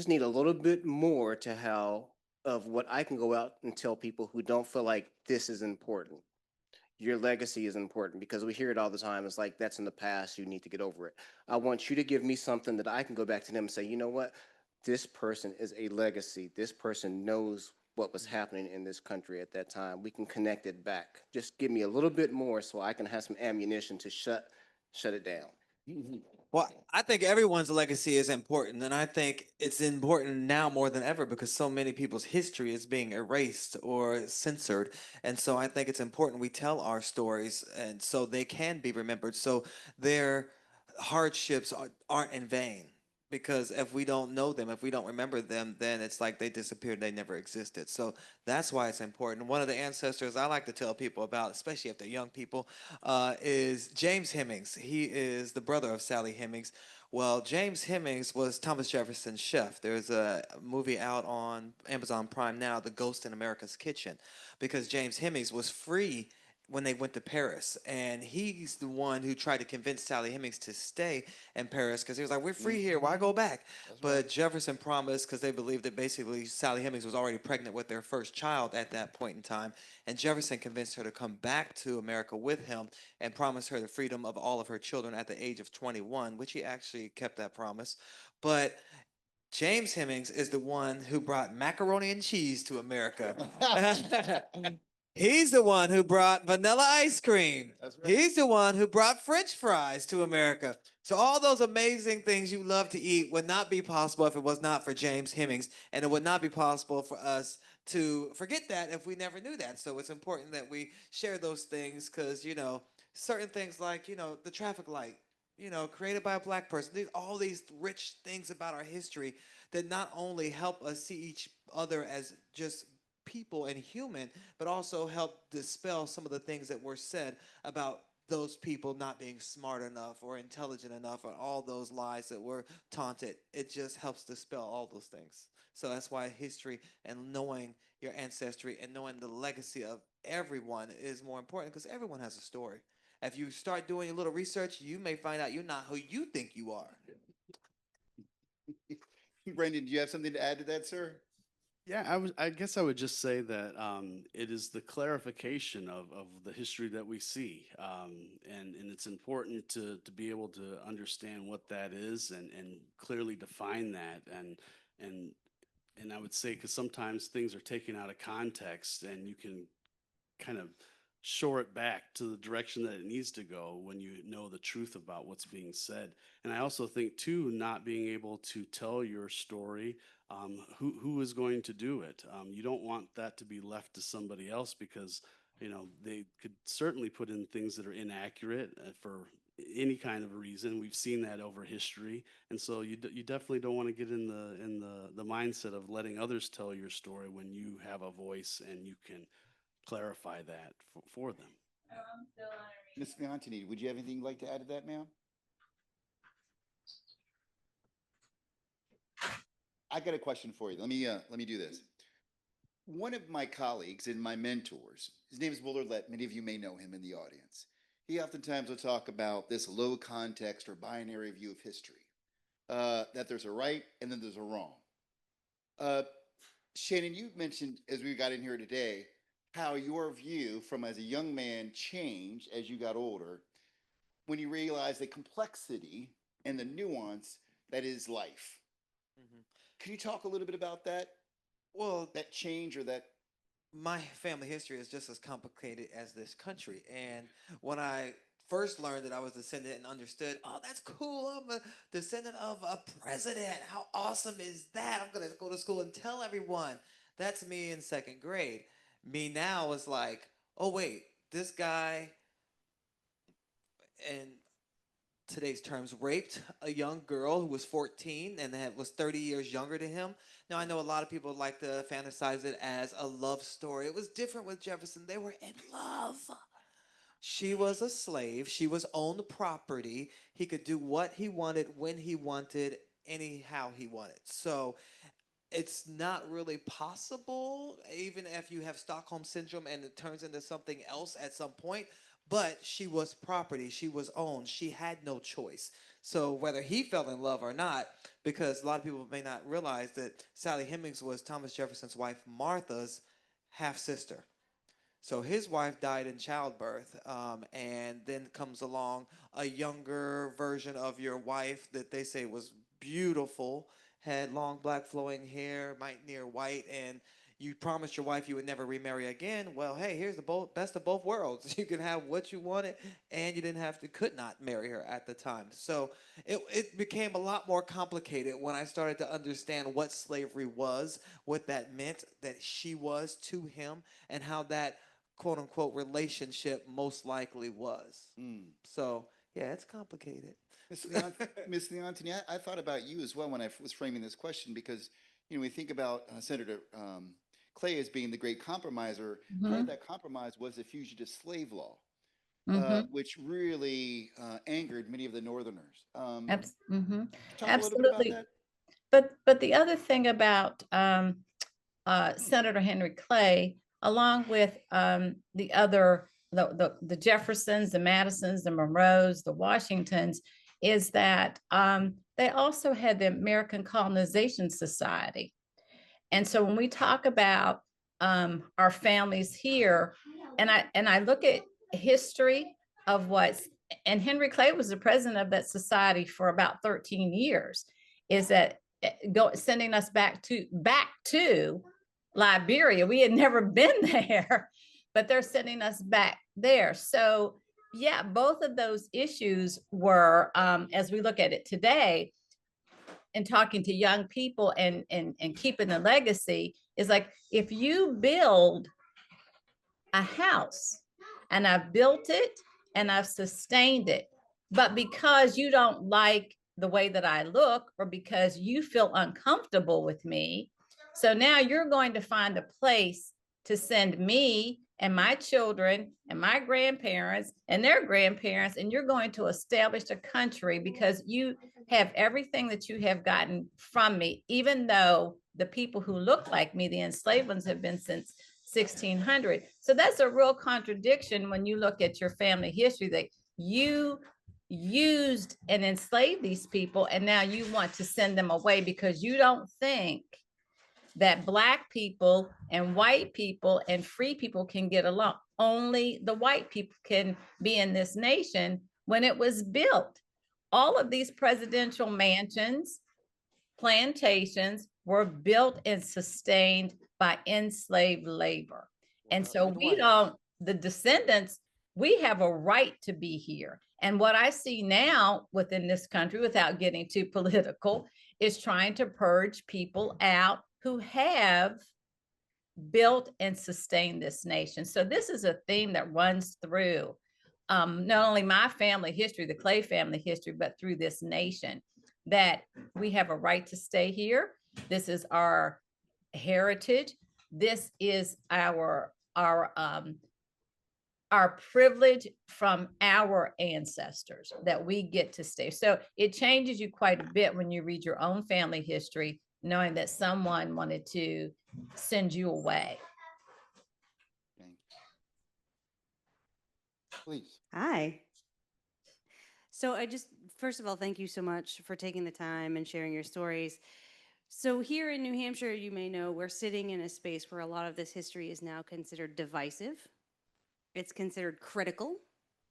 need a little bit more to how of what I can go out and tell people who don't feel like this is important. Your legacy is important, because we hear it all the time. It's like, that's in the past, you need to get over it. I want you to give me something that I can go back to them and say, you know what? This person is a legacy. This person knows what was happening in this country at that time. We can connect it back. Just give me a little bit more so I can have some ammunition to shut it down. Well, I think everyone's legacy is important, and I think it's important now more than ever because so many people's history is being erased or censored. And so I think it's important we tell our stories and so they can be remembered, so their hardships aren't in vain. because if we don't know them, if we don't remember them, then it's like they disappeared, they never existed. So that's why it's important. One of the ancestors I like to tell people about, especially if they're young people, is James Hemings. He is the brother of Sally Hemings. Well, James Hemings was Thomas Jefferson's chef. There's a movie out on Amazon Prime now, The Ghost in America's Kitchen, because James Hemings was free when they went to Paris. And he's the one who tried to convince Sally Hemings to stay in Paris because he was like, we're free here. Why go back? But Jefferson promised, because they believed that basically Sally Hemings was already pregnant with their first child at that point in time. And Jefferson convinced her to come back to America with him and promised her the freedom of all of her children at the age of 21, which he actually kept that promise. But James Hemings is the one who brought macaroni and cheese to America. He's the one who brought vanilla ice cream. That's right. He's the one who brought French fries to America. So all those amazing things you love to eat would not be possible if it was not for James Hemings. And it would not be possible for us to forget that if we never knew that. So it's important that we share those things because, you know, certain things like, you know, the traffic light, you know, created by a black person. All these rich things about our history that not only help us see each other as just people and human, but also help dispel some of the things that were said about those people not being smart enough or intelligent enough, or all those lies that were taunted. It just helps dispel all those things. So that's why history and knowing your ancestry and knowing the legacy of everyone is more important, because everyone has a story. If you start doing a little research, you may find out you're not who you think you are. Brendan, do you have something to add to that, sir? Yeah, I guess I would just say that it is the clarification of the history that we see, and it's important to be able to understand what that is and clearly define that, and I would say because sometimes things are taken out of context and you can kind of shore it back to the direction that it needs to go when you know the truth about what's being said. And I also think too, not being able to tell your story, who is going to do it? You don't want that to be left to somebody else because, you know, they could certainly put in things that are inaccurate for any kind of a reason. We've seen that over history, and so you definitely don't want to get in the mindset of letting others tell your story when you have a voice and you can clarify that for them. Ms. Fiantini, would you have anything you'd like to add to that, ma'am? I got a question for you. Let me do this. One of my colleagues and my mentors, his name is Bloodlines. Many of you may know him in the audience. He oftentimes will talk about this low context or binary view of history, that there's a right and then there's a wrong. Shannon, you mentioned as we got in here today, how your view from as a young man changed as you got older when you realized the complexity and the nuance that is life. Can you talk a little bit about that? Well, That change or that? my family history is just as complicated as this country. And when I first learned that I was descendant and understood, oh, that's cool. I'm a descendant of a president. How awesome is that? I'm going to go to school and tell everyone. That's me in second grade. Me now is like, oh, wait, this guy, in today's terms, raped a young girl who was 14 and was 30 years younger than him. Now, I know a lot of people like to fantasize it as a love story. It was different with Jefferson. They were in love. She was a slave. She was owned property. He could do what he wanted, when he wanted, anyhow he wanted. So it's not really possible, even if you have Stockholm syndrome and it turns into something else at some point. But she was property. She was owned. She had no choice. So whether he fell in love or not, because a lot of people may not realize that Sally Hemings was Thomas Jefferson's wife, Martha's half sister. So his wife died in childbirth, and then comes along a younger version of your wife that they say was beautiful, had long black flowing hair, might near white, and you promised your wife you would never remarry again. Well, hey, here's the best of both worlds. You can have what you wanted, and you could not marry her at the time. So it became a lot more complicated when I started to understand what slavery was, what that meant, that she was to him, and how that quote unquote relationship most likely was. So yeah, it's complicated. Ms. Leontini, I thought about you as well when I was framing this question because, we think about Senator Clay as being the great compromiser. Part of Mhm, that compromise was the fugitive slave law, mhm. which really angered many of the Northerners. Mhm. Talk a little bit about Absolutely. that. But the other thing about Senator Henry Clay, along with the other, the Jeffersons, the Madisons, the Monroes, the Washingtons, is that they also had the American Colonization Society. And so when we talk about our families here, and I look at history of what's, and Henry Clay was the president of that society for about 13 years, is that sending us back to Liberia. We had never been there, but they're sending us back there. So yeah, both of those issues were, as we look at it today, and talking to young people and keeping the legacy, is like, if you build a house and I've built it and I've sustained it, but because you don't like the way that I look, or because you feel uncomfortable with me, so now you're going to find a place to send me and my children and my grandparents and their grandparents, and you're going to establish a country because you have everything that you have gotten from me, even though the people who look like me, the enslaved ones, have been since 1600. So that's a real contradiction when you look at your family history, that you used and enslaved these people and now you want to send them away because you don't think that Black people and white people and free people can get along. Only the white people can be in this nation. When it was built, all of these presidential mansions, plantations were built and sustained by enslaved labor. And so we don't, the descendants, we have a right to be here. And what I see now within this country, without getting too political, is trying to purge people out who have built and sustained this nation. So this is a theme that runs through not only my family history, the Clay family history, but through this nation, that we have a right to stay here. This is our heritage. This is our privilege from our ancestors, that we get to stay. So it changes you quite a bit when you read your own family history, knowing that someone wanted to send you away. Thank you. Please. Hi. So first of all, thank you so much for taking the time and sharing your stories. So here in New Hampshire, you may know, we're sitting in a space where a lot of this history is now considered divisive. It's considered critical.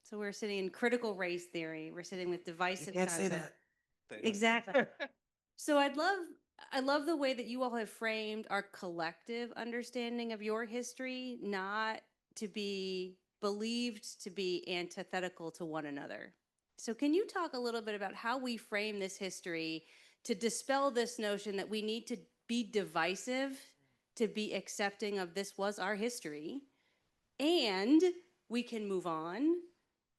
So we're sitting in critical race theory. We're sitting with divisive concepts. Exactly. So I love the way that you all have framed our collective understanding of your history, not to be believed to be antithetical to one another. So can you talk a little bit about how we frame this history to dispel this notion that we need to be divisive to be accepting of this was our history, and we can move on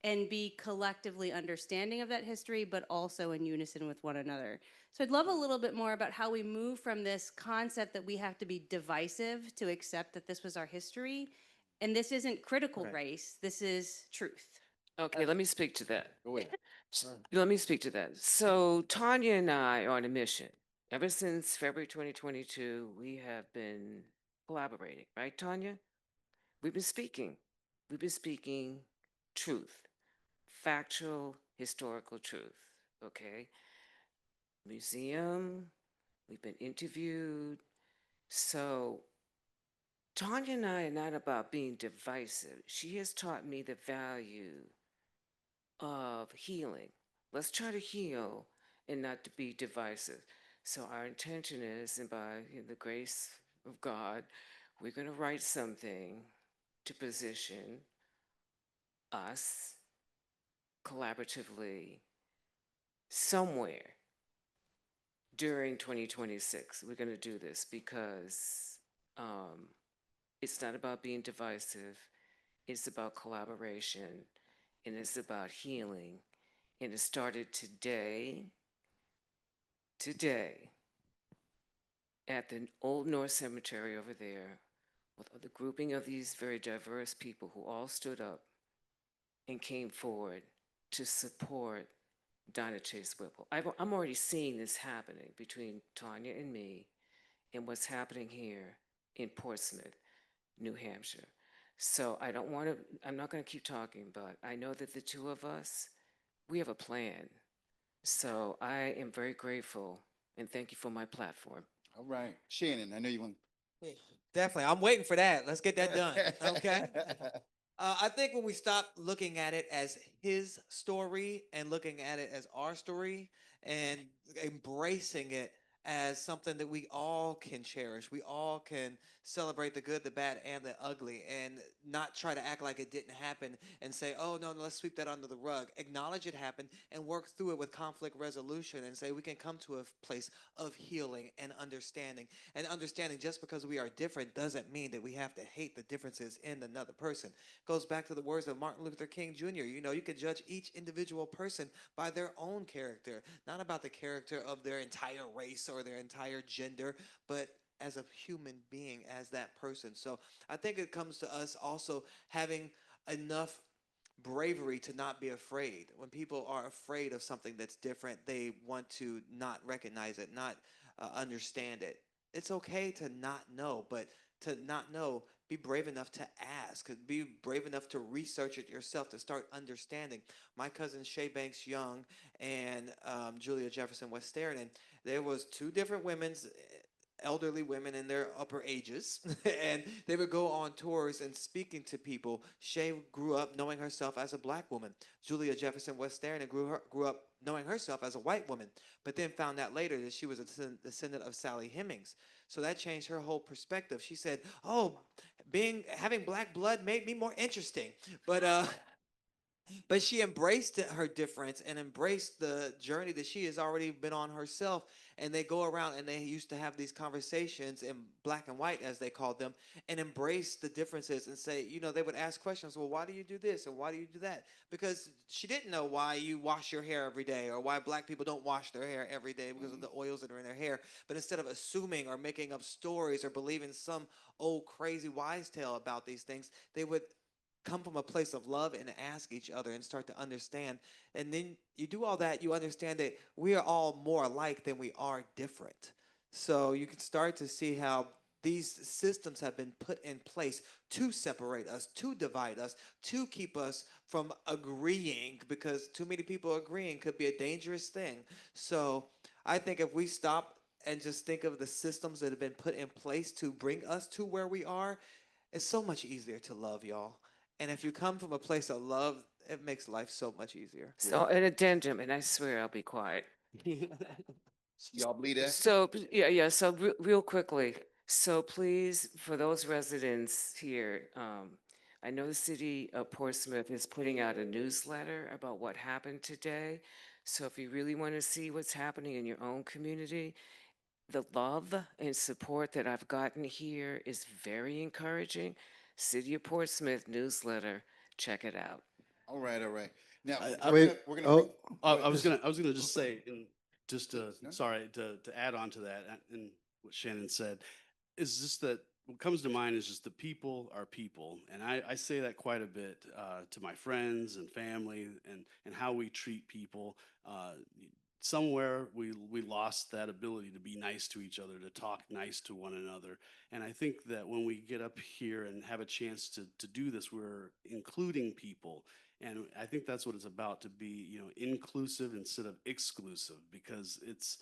and be collectively understanding of that history, but also in unison with one another. So I'd love a little bit more about how we move from this concept that we have to be divisive to accept that this was our history. And this isn't critical race, this is truth. Okay, let me speak to that. Go ahead. Let me speak to that. So Tanya and I are on a mission. Ever since February 2022, we have been collaborating, right, Tanya? We've been speaking. We've been speaking truth, factual, historical truth, okay? Museum, we've been interviewed. So Tanya and I are not about being divisive. She has taught me the value of healing. Let's try to heal and not to be divisive. So our intention is, and by the grace of God, we're going to write something to position us collaboratively somewhere during 2026. We're going to do this because it's not about being divisive. It's about collaboration, and it's about healing And it started today, at the Old North Cemetery over there, with the grouping of these very diverse people who all stood up and came forward to support Dinah Chase Whipple. I'm already seeing this happening between Tanya and me and what's happening here in Portsmouth, New Hampshire. So I'm not going to keep talking, but I know that the two of us, we have a plan. So I am very grateful and thank you for my platform. All right. Shannon, I know you want. Definitely. I'm waiting for that. Let's get that done. Okay. I think when we stop looking at it as his story and looking at it as our story and embracing it as something that we all can cherish, we all can celebrate the good, the bad, and the ugly, and not try to act like it didn't happen and say, oh, no, let's sweep that under the rug. Acknowledge it happened and work through it with conflict resolution and say we can come to a place of healing and understanding. And understanding just because we are different doesn't mean that we have to hate the differences in another person. Goes back to the words of Martin Luther King Jr. You know, you can judge each individual person by their own character, not about the character of their entire race or their entire gender, but as a human being, as that person. So I think it comes to us also having enough bravery to not be afraid. When people are afraid of something that's different, they want to not recognize it, not understand it. It's okay to not know, but to not know, be brave enough to ask, be brave enough to research it yourself, to start understanding. My cousin Shay Banks Young and Julia Jefferson West Sterren, there was two different women's elderly women in their upper ages, and they would go on tours and speaking to people. Shay grew up knowing herself as a black woman. Julia Jefferson West Sterren grew up knowing herself as a white woman, but then found out later that she was a descendant of Sally Hemings. So that changed her whole perspective. She said, "Oh, having black blood made me more interesting." But she embraced her difference and embraced the journey that she has already been on herself. And they go around and they used to have these conversations in black and white, as they called them, and embrace the differences and say, you know, they would ask questions. Well, why do you do this? And why do you do that? Because she didn't know why you wash your hair every day or why black people don't wash their hair every day because of the oils that are in their hair. But instead of assuming or making up stories or believing some old crazy wise tale about these things, they would come from a place of love and ask each other and start to understand. And then you do all that, you understand that we are all more alike than we are different. So you can start to see how these systems have been put in place to separate us, to divide us, to keep us from agreeing, because too many people agreeing could be a dangerous thing. So I think if we stop and just think of the systems that have been put in place to bring us to where we are, it's so much easier to love, y'all. And if you come from a place of love, it makes life so much easier. So an addendum, and I swear I'll be quiet. Y'all believe that? So, yeah, so real quickly, so please, for those residents here, I know the city of Portsmouth is putting out a newsletter about what happened today. So if you really want to see what's happening in your own community, the love and support that I've gotten here is very encouraging. City of Portsmouth newsletter, check it out. All right, all right. Now Wait, we're gonna. oh, I was gonna just say, and just to No? sorry to add on to that and what Shannon said, is just that what comes to mind is just the people are people, and I say that quite a bit to my friends and family, and how we treat people. Somewhere we lost that ability to be nice to each other, to talk nice to one another. And I think that when we get up here and have a chance to do this, we're including people. And I think that's what it's about, to be, you know, inclusive instead of exclusive, because it's,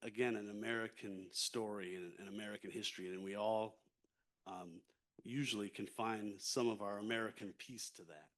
again, an American story and an American history. And we all usually can find some of our American piece to that.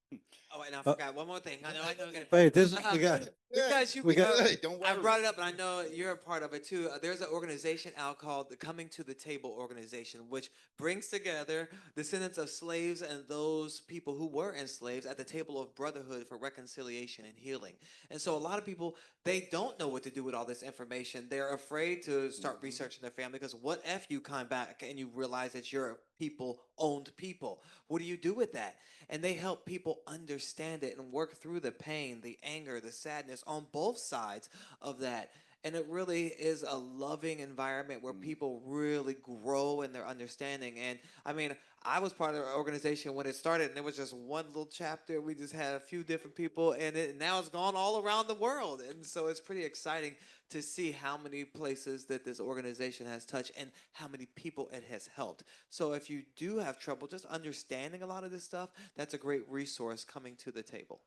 Oh, and I forgot one more thing. I know. Wait, this we got. Because we got- Good, don't I worry. brought it up, and I know you're a part of it too. There's an organization out called the Coming to the Table organization, which brings together descendants of slaves and those people who were enslaved at the table of brotherhood for reconciliation and healing. And so a lot of people they don't know what to do with all this information. They're afraid to start researching their family because what if you come back and you realize that you're people owned people? What do you do with that? And they help people understand it and work through the pain, the anger, the sadness on both sides of that. And it really is a loving environment where people really grow in their understanding. And I mean, I was part of the organization when it started, and it was just one little chapter. We just had a few different people, and now it's gone all around the world. And so it's pretty exciting to see how many places that this organization has touched and how many people it has helped. So if you do have trouble just understanding a lot of this stuff, that's a great resource coming to the table.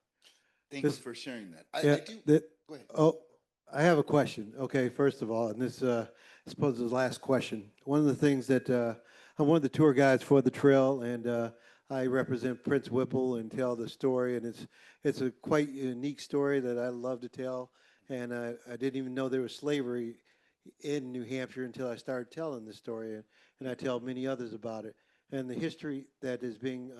Thank you for sharing that. Yeah, I do. Go ahead. oh, I have a question. Okay, first of all, and this, I suppose is the last question. One of the things that, I'm one of the tour guides for the trail, and I represent Prince Whipple and tell the story, and it's a quite unique story that I love to tell. And I didn't even know there was slavery in New Hampshire until I started telling the story, and I tell many others about it. And the history that is being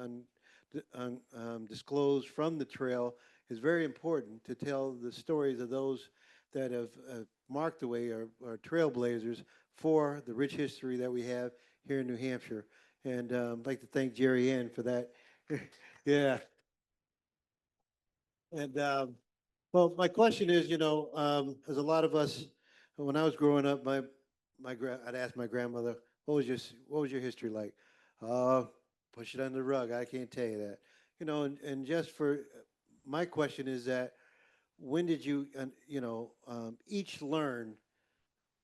disclosed from the trail is very important to tell the stories of those that have marked the way, are trailblazers for the rich history that we have here in New Hampshire. And I'd like to thank Jerry Ann for that. Yeah. And well, my question is, as a lot of us, when I was growing up, I'd ask my grandmother, what was your history like? Push it under the rug. I can't tell you that. And just for my question is that when did you, each learn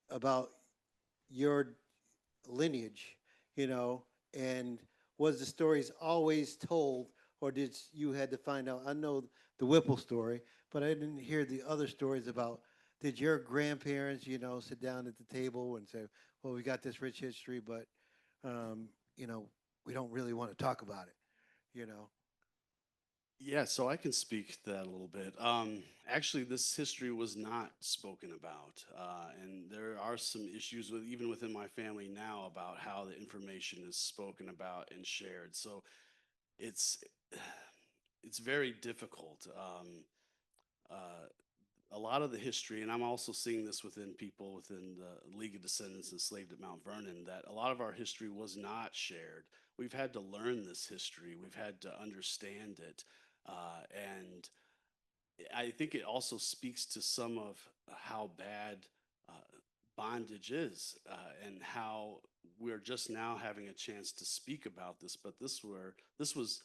about your lineage, and was the stories always told, or did you had to find out? I know the Whipple story, but I didn't hear the other stories about, did your grandparents, sit down at the table and say, well, we got this rich history, but, we don't really want to talk about it, Yeah, so I can speak to that a little bit. Actually, this history was not spoken about, and there are some issues with even within my family now about how the information is spoken about and shared. So it's it's very difficult. A lot of the history, and I'm also seeing this within people within the League of Descendants Enslaved at Mount Vernon, that a lot of our history was not shared. We've had to learn this history. We've had to understand it. And I think it also speaks to some of how bad bondage is, and how we're just now having a chance to speak about this. But this was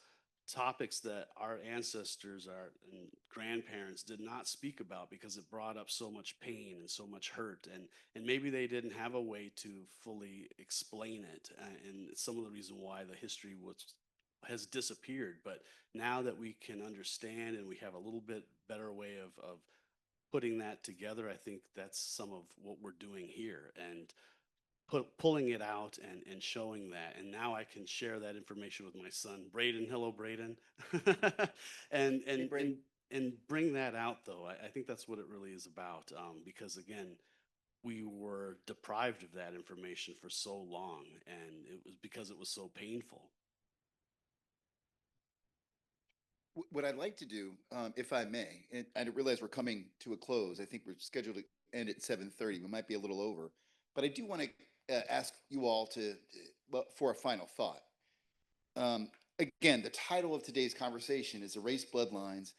topics that our ancestors, our and grandparents did not speak about because it brought up so much pain and so much hurt, and maybe they didn't have a way to fully explain it, and some of the reason why the history has disappeared. But now that we can understand and we have a little bit better way of putting that together, I think that's some of what we're doing here, and pulling it out and showing that. And now I can share that information with my son, Braden. Hello, Braden. and, Hey, Braden. and bring that out, though. I think that's what it really is about, because again, we were deprived of that information for so long, and it was because it was so painful. What I'd like to do, if I may, and I realize we're coming to a close. I think we're scheduled to end at 7:30. We might be a little over, but I do want to ask you all for a final thought. Again, the title of today's conversation is "Erased Bloodlines: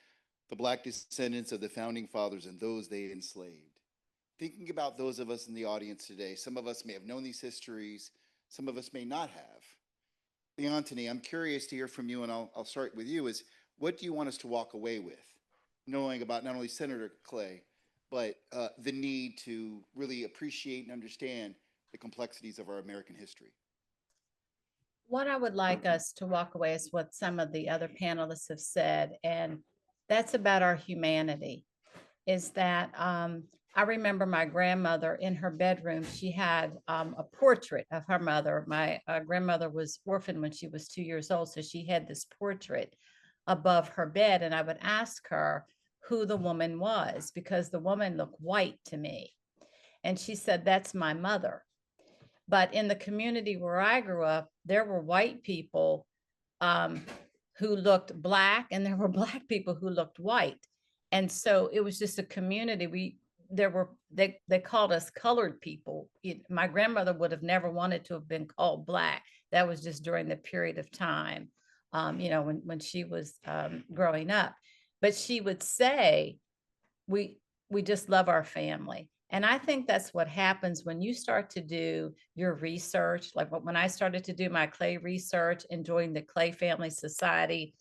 The Black Descendants of the Founding Fathers and Those They Enslaved." Thinking about those of us in the audience today, some of us may have known these histories, some of us may not have. Leontini, I'm curious to hear from you, and I'll start with you. What do you want us to walk away with, knowing about not only Senator Clay, but the need to really appreciate and understand the complexities of our American history? What I would like us to walk away is what some of the other panelists have said, and that's about our humanity. Is that I remember my grandmother in her bedroom, she had a portrait of her mother. My grandmother was orphaned when she was 2 years old, so she had this portrait above her bed, and I would ask her who the woman was because the woman looked white to me. And she said, that's my mother. But in the community where I grew up, there were white people who looked black, and there were black people who looked white. And so it was just a community. they called us colored people. My grandmother would have never wanted to have been called Black. That was just during the period of time, when she was growing up. But she would say, we just love our family. And I think that's what happens when you start to do your research. Like when I started to do my Clay research and join the Clay Family Society,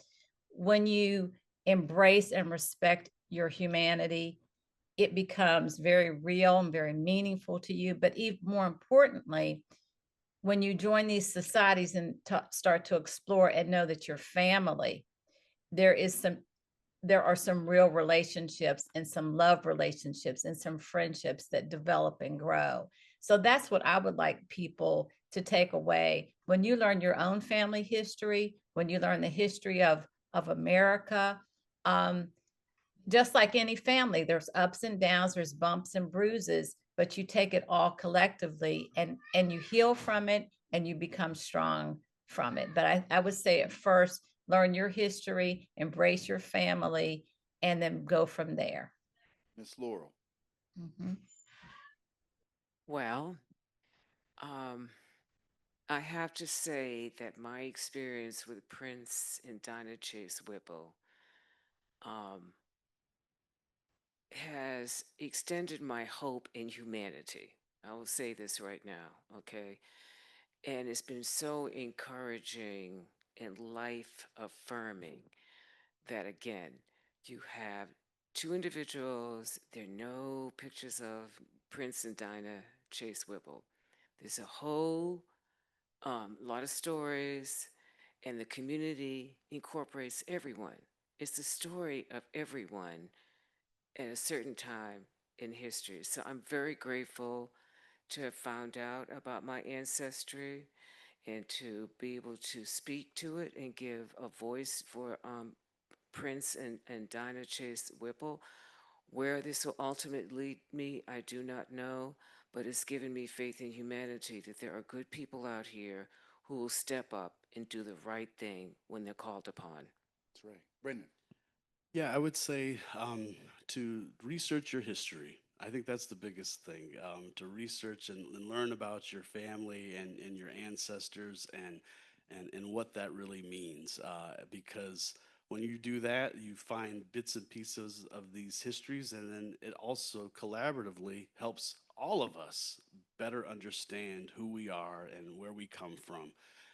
when you embrace and respect your humanity, it becomes very real and very meaningful to you. But even more importantly, when you join these societies and start to explore and know that your family, there are some real relationships and some love relationships and some friendships that develop and grow. So that's what I would like people to take away. When you learn your own family history, when you learn the history of America, just like any family, there's ups and downs, there's bumps and bruises, but you take it all collectively and you heal from it and you become strong from it. But I would say at first, learn your history, embrace your family, and then go from there. Miss Laurel. Mhm. Well, I have to say that my experience with Prince and Dinah Chase Whipple has extended my hope in humanity. I will say this right now, okay? And it's been so encouraging and life affirming that, again, you have two individuals, there are no pictures of Prince and Dinah Chase Whipple. There's a whole lot of stories, and the community incorporates everyone. It's the story of everyone at a certain time in history. So I'm very grateful to have found out about my ancestry and to be able to speak to it and give a voice for Prince and Dinah Chase Whipple. Where this will ultimately lead me, I do not know, but it's given me faith in humanity that there are good people out here who will step up and do the right thing when they're called upon. That's right. Brendan. Yeah, I would say to research your history. I think that's the biggest thing, to research and learn about your family and your ancestors and what that really means. Because when you do that, you find bits and pieces of these histories, and then it also collaboratively helps all of us better understand who we are and where we come from.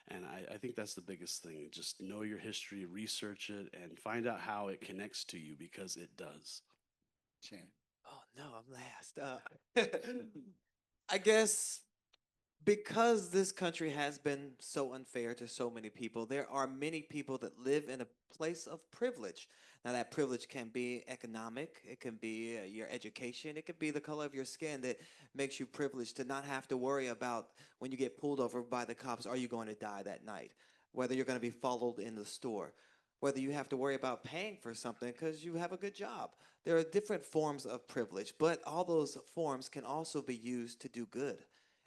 And I think that's the biggest thing. Just know your history, research it, and find out how it connects to you, because it does. Shannon. Oh no, I'm last. I guess because this country has been so unfair to so many people, there are many people that live in a place of privilege. Now, that privilege can be economic, it can be your education, it could be the color of your skin that makes you privileged to not have to worry about when you get pulled over by the cops, are you going to die that night? Whether you're going to be followed in the store, whether you have to worry about paying for something because you have a good job. There are different forms of privilege, but all those forms can also be used to do good.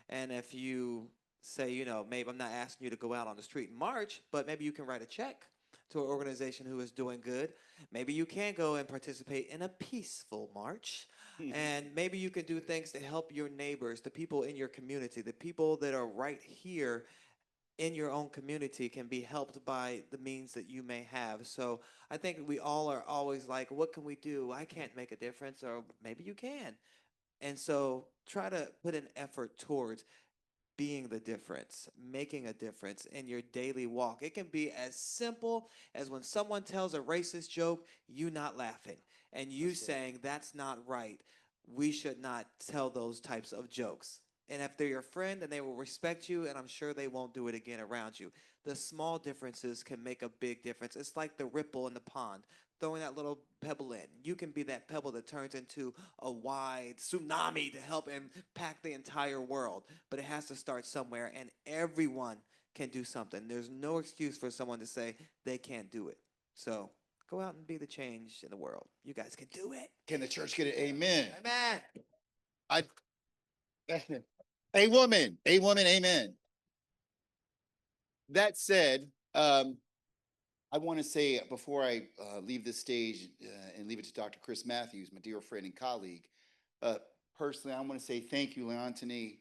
And if you say, maybe I'm not asking you to go out on the street and march, but maybe you can write a check to an organization who is doing good. Maybe you can go and participate in a peaceful march. And maybe you can do things to help your neighbors, the people in your community, the people that are right here in your own community can be helped by the means that you may have. So I think we all are always like, what can we do? I can't make a difference, or maybe you can. And so try to put an effort towards being the difference, making a difference in your daily walk. It can be as simple as when someone tells a racist joke, you not laughing and you saying that's not right. We should not tell those types of jokes. And if they're your friend, then they will respect you, and I'm sure they won't do it again around you. The small differences can make a big difference. It's like the ripple in the pond, throwing that little pebble in. You can be that pebble that turns into a wide tsunami to help impact the entire world. But it has to start somewhere, and everyone can do something. There's no excuse for someone to say they can't do it. So go out and be the change in the world. You guys can do it. Can the church get an amen? Amen. I, a woman, amen. That said, I want to say before I leave this stage and leave it to Dr. Chris Matthews, my dear friend and colleague, Personally, I want to say thank you, Leontini.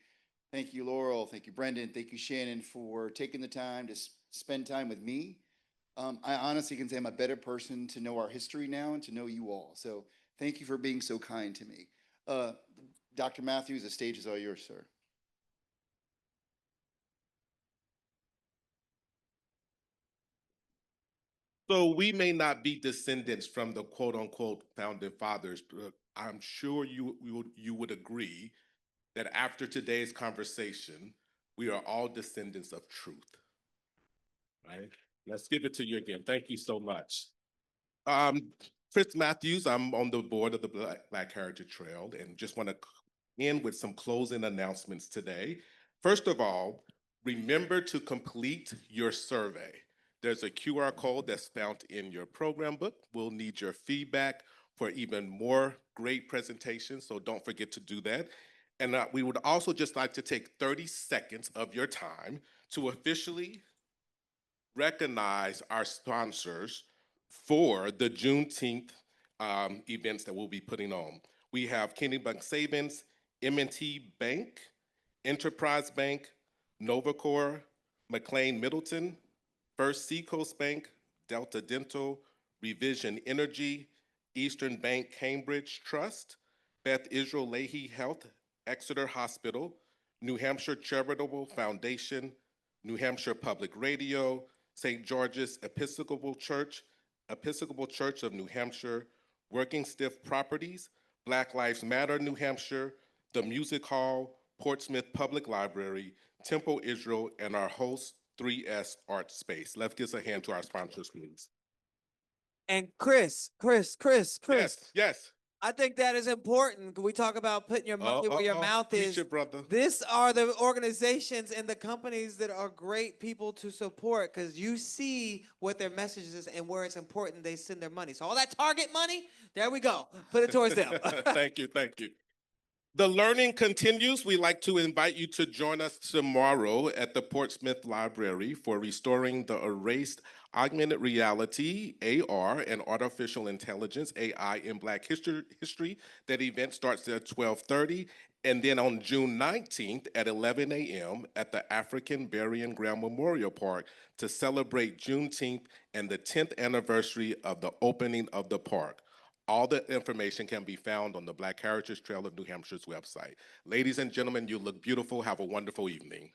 Thank you, Laurel. Thank you, Brendan. Thank you, Shannon, for taking the time to spend time with me. I honestly can say I'm a better person to know our history now and to know you all. So thank you for being so kind to me. Dr. Matthews, the stage is all yours, sir. So we may not be descendants from the quote unquote founding fathers, but I'm sure you would agree that after today's conversation, we are all descendants of truth, right? Let's give it to you again. Thank you so much. Chris Matthews, I'm on the board of the Black Heritage Trail and just want to end with some closing announcements today. First of all, remember to complete your survey. There's a QR code that's found in your program book. We'll need your feedback for even more great presentations, so don't forget to do that. And we would also just like to take 30 seconds of your time to officially recognize our sponsors for the Juneteenth events that we'll be putting on. We have Kenny Bank Savings, M&T Bank, Enterprise Bank, Novacor, McLean Middleton, First Seacoast Bank, Delta Dental, Revision Energy, Eastern Bank Cambridge Trust, Beth Israel Lahey Health, Exeter Hospital, New Hampshire Charitable Foundation, New Hampshire Public Radio, St. George's Episcopal Church of New Hampshire, Working Stiff Properties, Black Lives Matter New Hampshire, the Music Hall, Portsmouth Public Library, Temple Israel, and our host, 3S Artspace. Let's give a hand to our sponsors, please. And Chris. Yes. I think that is important. We talk about putting your money where your mouth Preach is. it, brother. These are the organizations and the companies that are great people to support because you see what their message is and where it's important they send their money. So all that Target money, there we go. Put it towards them. Thank you. The learning continues. We'd like to invite you to join us tomorrow at the Portsmouth Library for Restoring the Erased Augmented Reality, AR, and Artificial Intelligence, AI, in Black History. That event starts at 12:30. And then on June 19th at 11 a.m. at the African Burying Ground Memorial Park to celebrate Juneteenth and the 10th anniversary of the opening of the park. All the information can be found on the Black Heritage Trail of New Hampshire's website. Ladies and gentlemen, you look beautiful. Have a wonderful evening.